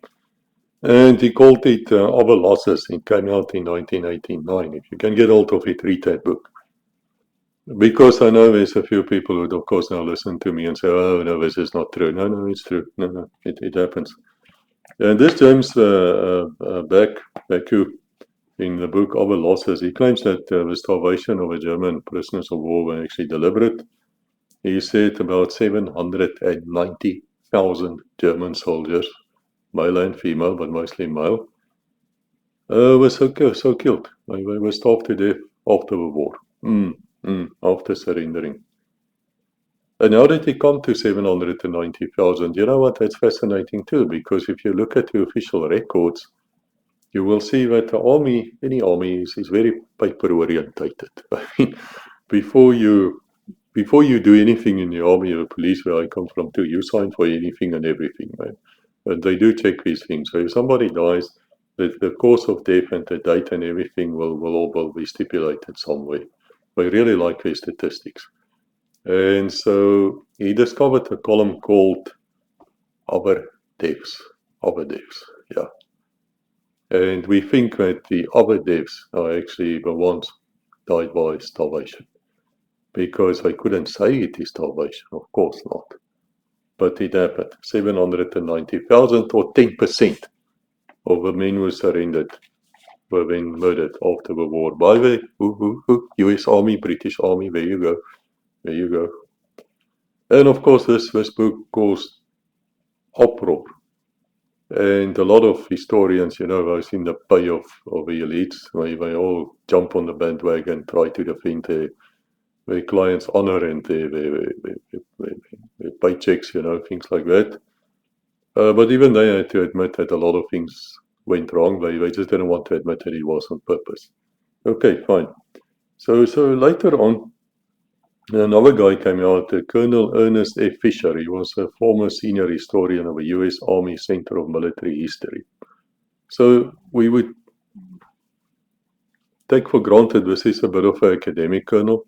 And he called it Our Losses. It came out in 1989. If you can get hold of it, read that book. Because I know there's a few people who, of course, now listen to me and say, oh, no, this is not true. No, it's true. No, it happens. And this James Baku, in the book Our Losses, he claims that the starvation of a German prisoners of war were actually deliberate. He said about 790,000 German soldiers, male and female, but mostly male, were so killed. They were starved to death after the war, after surrendering. And how did it come to 790,000? You know what, that's fascinating too, because if you look at the official records, you will see that the army, any army, is very paper-orientated. I mean, before you do anything in the army or police, where I come from too, you sign for anything and everything, man. And they do check these things. So if somebody dies, the cause of death and the date and everything will be stipulated somewhere. They really like their statistics. And so he discovered a column called Other Deaths. Other Deaths, yeah. And we think that the other deaths are actually the ones died by starvation. Because they couldn't say it is starvation, of course not. But it happened. 790,000 or 10% of the men who surrendered were then murdered after the war by the US Army, British Army. There you go. There you go. And of course, this book caused uproar. And a lot of historians, those in the pay of the elites, they all jump on the bandwagon, try to defend their clients' honor and their paychecks, things like that. But even they had to admit that a lot of things went wrong. They just didn't want to admit that it was on purpose. Okay, fine. So later on, another guy came out, Colonel Ernest F. Fisher. He was a former senior historian of the US Army Center of Military History. So we would take for granted this is a bit of an academic colonel.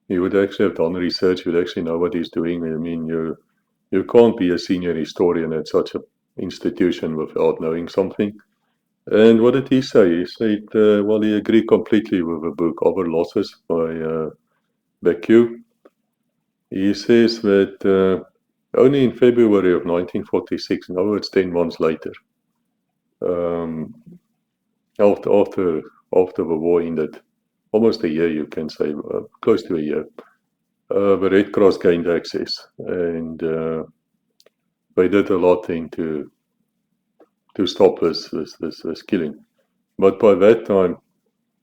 He would actually have done research, he would actually know what he's doing. I mean, you can't be a senior historian at such an institution without knowing something. And what did he say? He said, he agreed completely with the book Our Losses by Becue. He says that only in February of 1946, now it's 10 months later, after the war ended, almost a year, you can say, close to a year, the Red Cross gained access, and they did a lot to stop this killing. But by that time,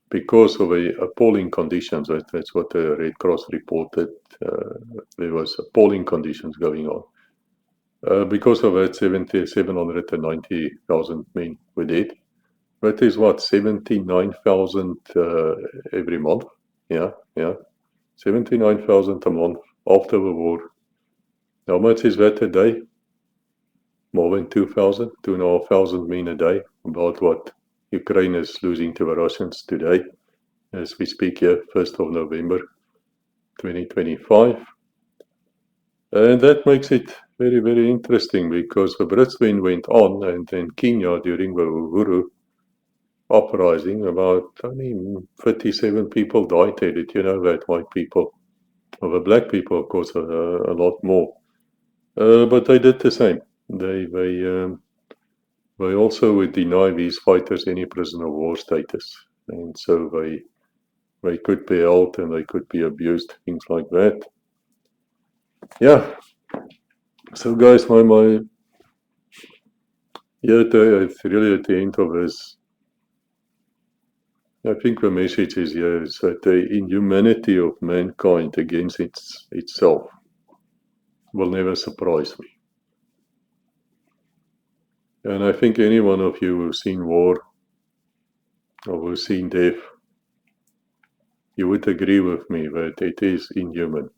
because of the appalling conditions, that's what the Red Cross reported, there was appalling conditions going on. Because of that, 790,000 men were dead. That is what, 79,000 every month? Yeah. 79,000 a month after the war. How much is that a day? More than 2,000, 2,500 men a day. About what Ukraine is losing to the Russians today, as we speak here, 1st of November 2025. And that makes it very, very interesting, because the Brits then went on, and then Kenya during the Uhuru uprising, about 57 people died there. Did you know that? White people. Well, the black people, of course, a lot more. But they did the same. They also would deny these fighters any prisoner of war status. And so they could be held and they could be abused, things like that. Yeah. So guys, it's really at the end of this. I think the message is here is that the inhumanity of mankind against itself will never surprise me. And I think any one of you who've seen war or who've seen death, you would agree with me that it is inhuman.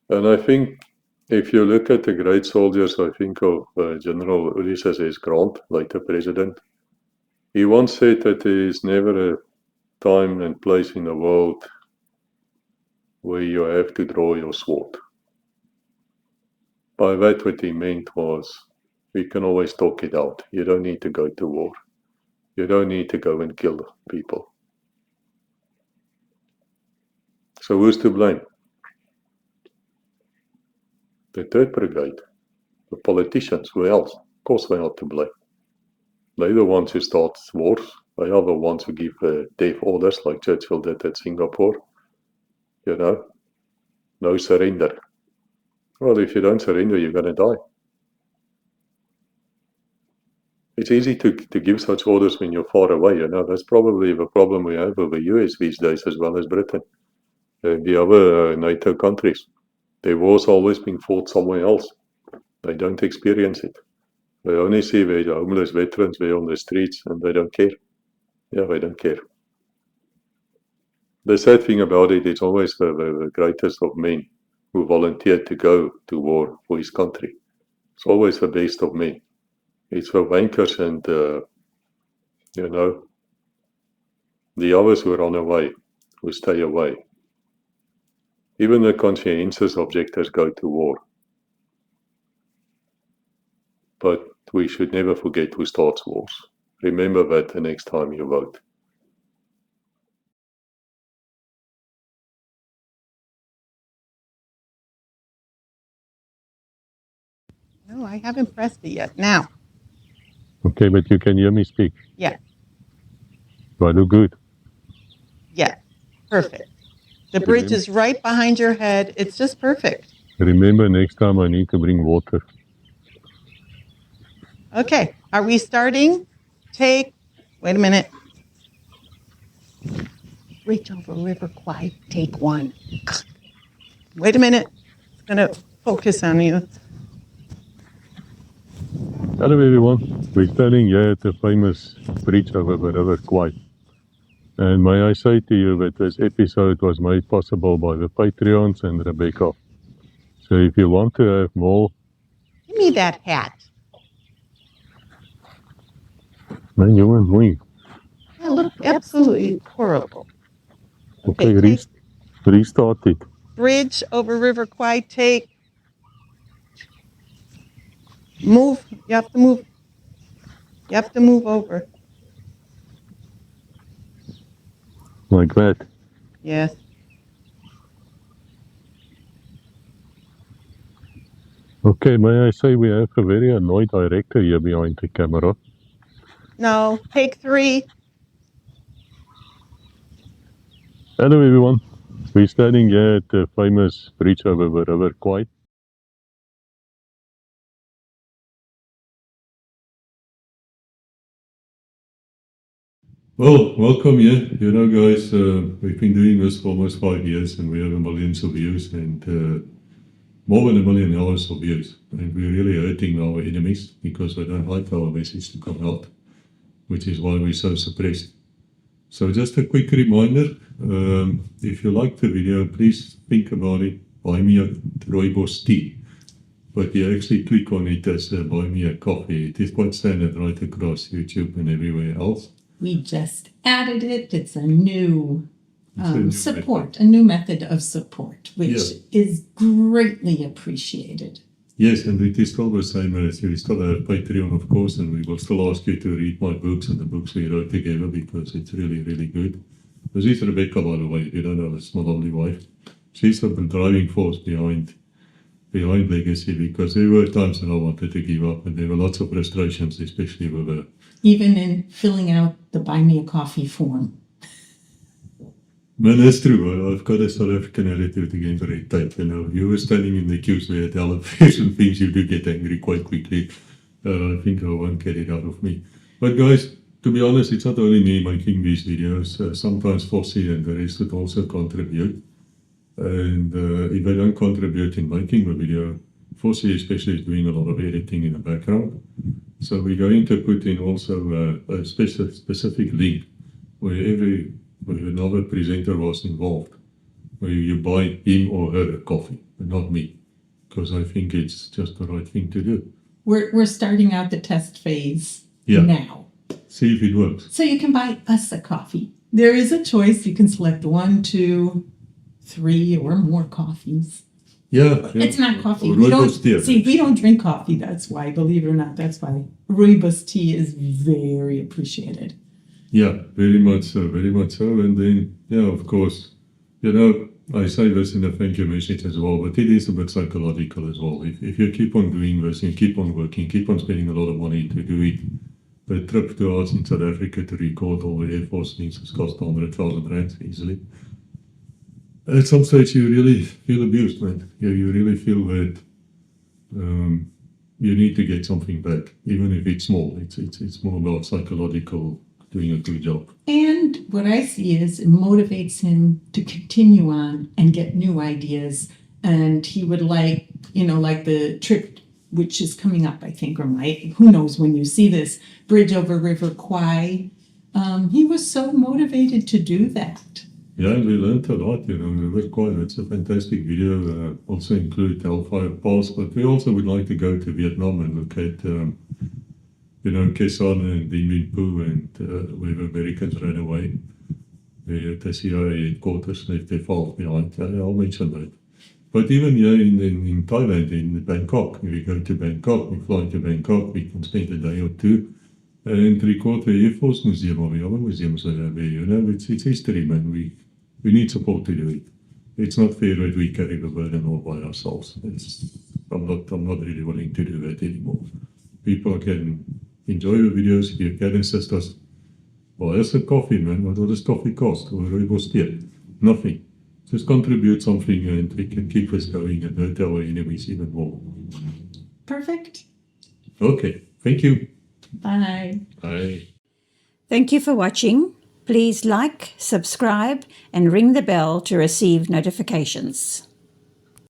And I think if you look at the great soldiers, I think of General Ulysses S. Grant, later president. He once said that there is never a time and place in the world where you have to draw your sword. By that, what he meant was, we can always talk it out. You don't need to go to war. You don't need to go and kill people. So who's to blame? The Third Brigade, the politicians, who else? Of course they're not to blame. They're the ones who start wars. They are the ones who give death orders, like Churchill did at Singapore. You know, no surrender. Well, if you don't surrender, you're going to die. It's easy to give such orders when you're far away, you know. That's probably the problem we have with the US these days, as well as Britain. The other NATO countries, their wars always been fought somewhere else. They don't experience it. They only see the homeless veterans there on the streets, and they don't care. Yeah, they don't care. The sad thing about it, it's always the greatest of men who volunteered to go to war for his country. It's always the best of men. It's the wankers and, you know, the others who run away, who stay away. Even the conscientious objectors go to war. But we should never forget who starts wars. Remember that the next time you vote. No, I haven't pressed it yet. Now. Okay, but you can hear me speak. Yeah. Do I look good? Yeah. Perfect. The bridge is right behind your head. It's just perfect. Remember, next time I need to bring water. Okay. Are we starting? Wait a minute. Reach over River Kwai. Take one. Wait a minute. It's going to focus on you. Hello everyone, we're standing here at the famous bridge over the River Kwai. And may I say to you that this episode was made possible by the Patreons and Rebecca. So if you want to have more... Give me that hat. Man, you want me? I look absolutely horrible. Okay, Okay, restart it. Bridge over River Kwai. Take. Move. You have to move. You have to move over. Like that. Yes. Okay, may I say we have a very annoyed director here behind the camera. No. Take 3. Hello everyone, we're standing here at the famous bridge over the River Kwai. Well, welcome here. You know guys, we've been doing this for almost 5 years and we have millions of views and more than 1 million hours of views. And we're really hurting our enemies because they don't like our message to come out, which is why we're so suppressed. So just a quick reminder, if you like the video, please think about it. Buy me a rooibos tea. But you actually click on it as buy me a coffee. It is quite standard right across YouTube and everywhere else. We just added it. It's a new support, a new method of support, which is greatly appreciated. Yes, and it is still the same as we still have Patreon, of course, and we will still ask you to read my books and the books we wrote together because it's really, really good. This is Rebecca, by the way, if you don't know, it's my lovely wife. She's the driving force behind Legacy because there were times when I wanted to give up and there were lots of frustrations, especially with her. Even in filling out the Buy Me a Coffee form. Man, that's true. I've got a South African attitude against red tape. You know, you were standing in the queues where at elevation things, you do get angry quite quickly. I think I won't get it out of me. But guys, to be honest, it's not only me making these videos. Sometimes Fossey and the rest would also contribute. And if they don't contribute in making the video, Fossey especially is doing a lot of editing in the background. So we're going to put in also a specific link where another presenter was involved, where you buy him or her a coffee, but not me, because I think it's just the right thing to do. We're starting out the test phase now. See if it works. So you can buy us a coffee. There is a choice. You can select 1, 2, 3, or more coffees. Yeah. It's not coffee. We don't drink coffee. That's why, believe it or not, that's why rooibos tea is very appreciated. Yeah, very much so, very much so. And then, yeah, of course, you know, I say this in a thank you message as well, but it is a bit psychological as well. If you keep on doing this and keep on working, keep on spending a lot of money to do it, the trip to us in South Africa to record all the Air Force things has cost 100,000 rand easily. At some stage you really feel abused, man. You really feel that you need to get something back, even if it's small. It's more about psychological, doing a good job. And what I see is it motivates him to continue on and get new ideas. And he would like, like the trip, which is coming up, I think, or might, who knows when you see this, bridge over River Kwai. He was so motivated to do that. Yeah, we learned a lot, River Kwai. It's a fantastic video. Also include Hellfire Pass, but we also would like to go to Vietnam and look at, Quezon and Dien Bien Phu and where the Americans ran away. The CIA headquarters left their files behind. I'll mention that. But even here in Thailand, in Bangkok, we go to Bangkok, we fly to Bangkok, we can spend a day or two and record the Air Force Museum or the other museums that are there. It's history, man. We need support to do it. It's not fair that we carry the burden all by ourselves. I'm not really willing to do that anymore. People can enjoy the videos. You can assist us. Well, there's a coffee, man. What does coffee cost? Or rooibos tea? Nothing. Just contribute something and we can keep us going and hurt our enemies even more. Perfect. Okay. Thank you. Bye. Bye. Thank you for watching. Please like, subscribe, and ring the bell to receive notifications.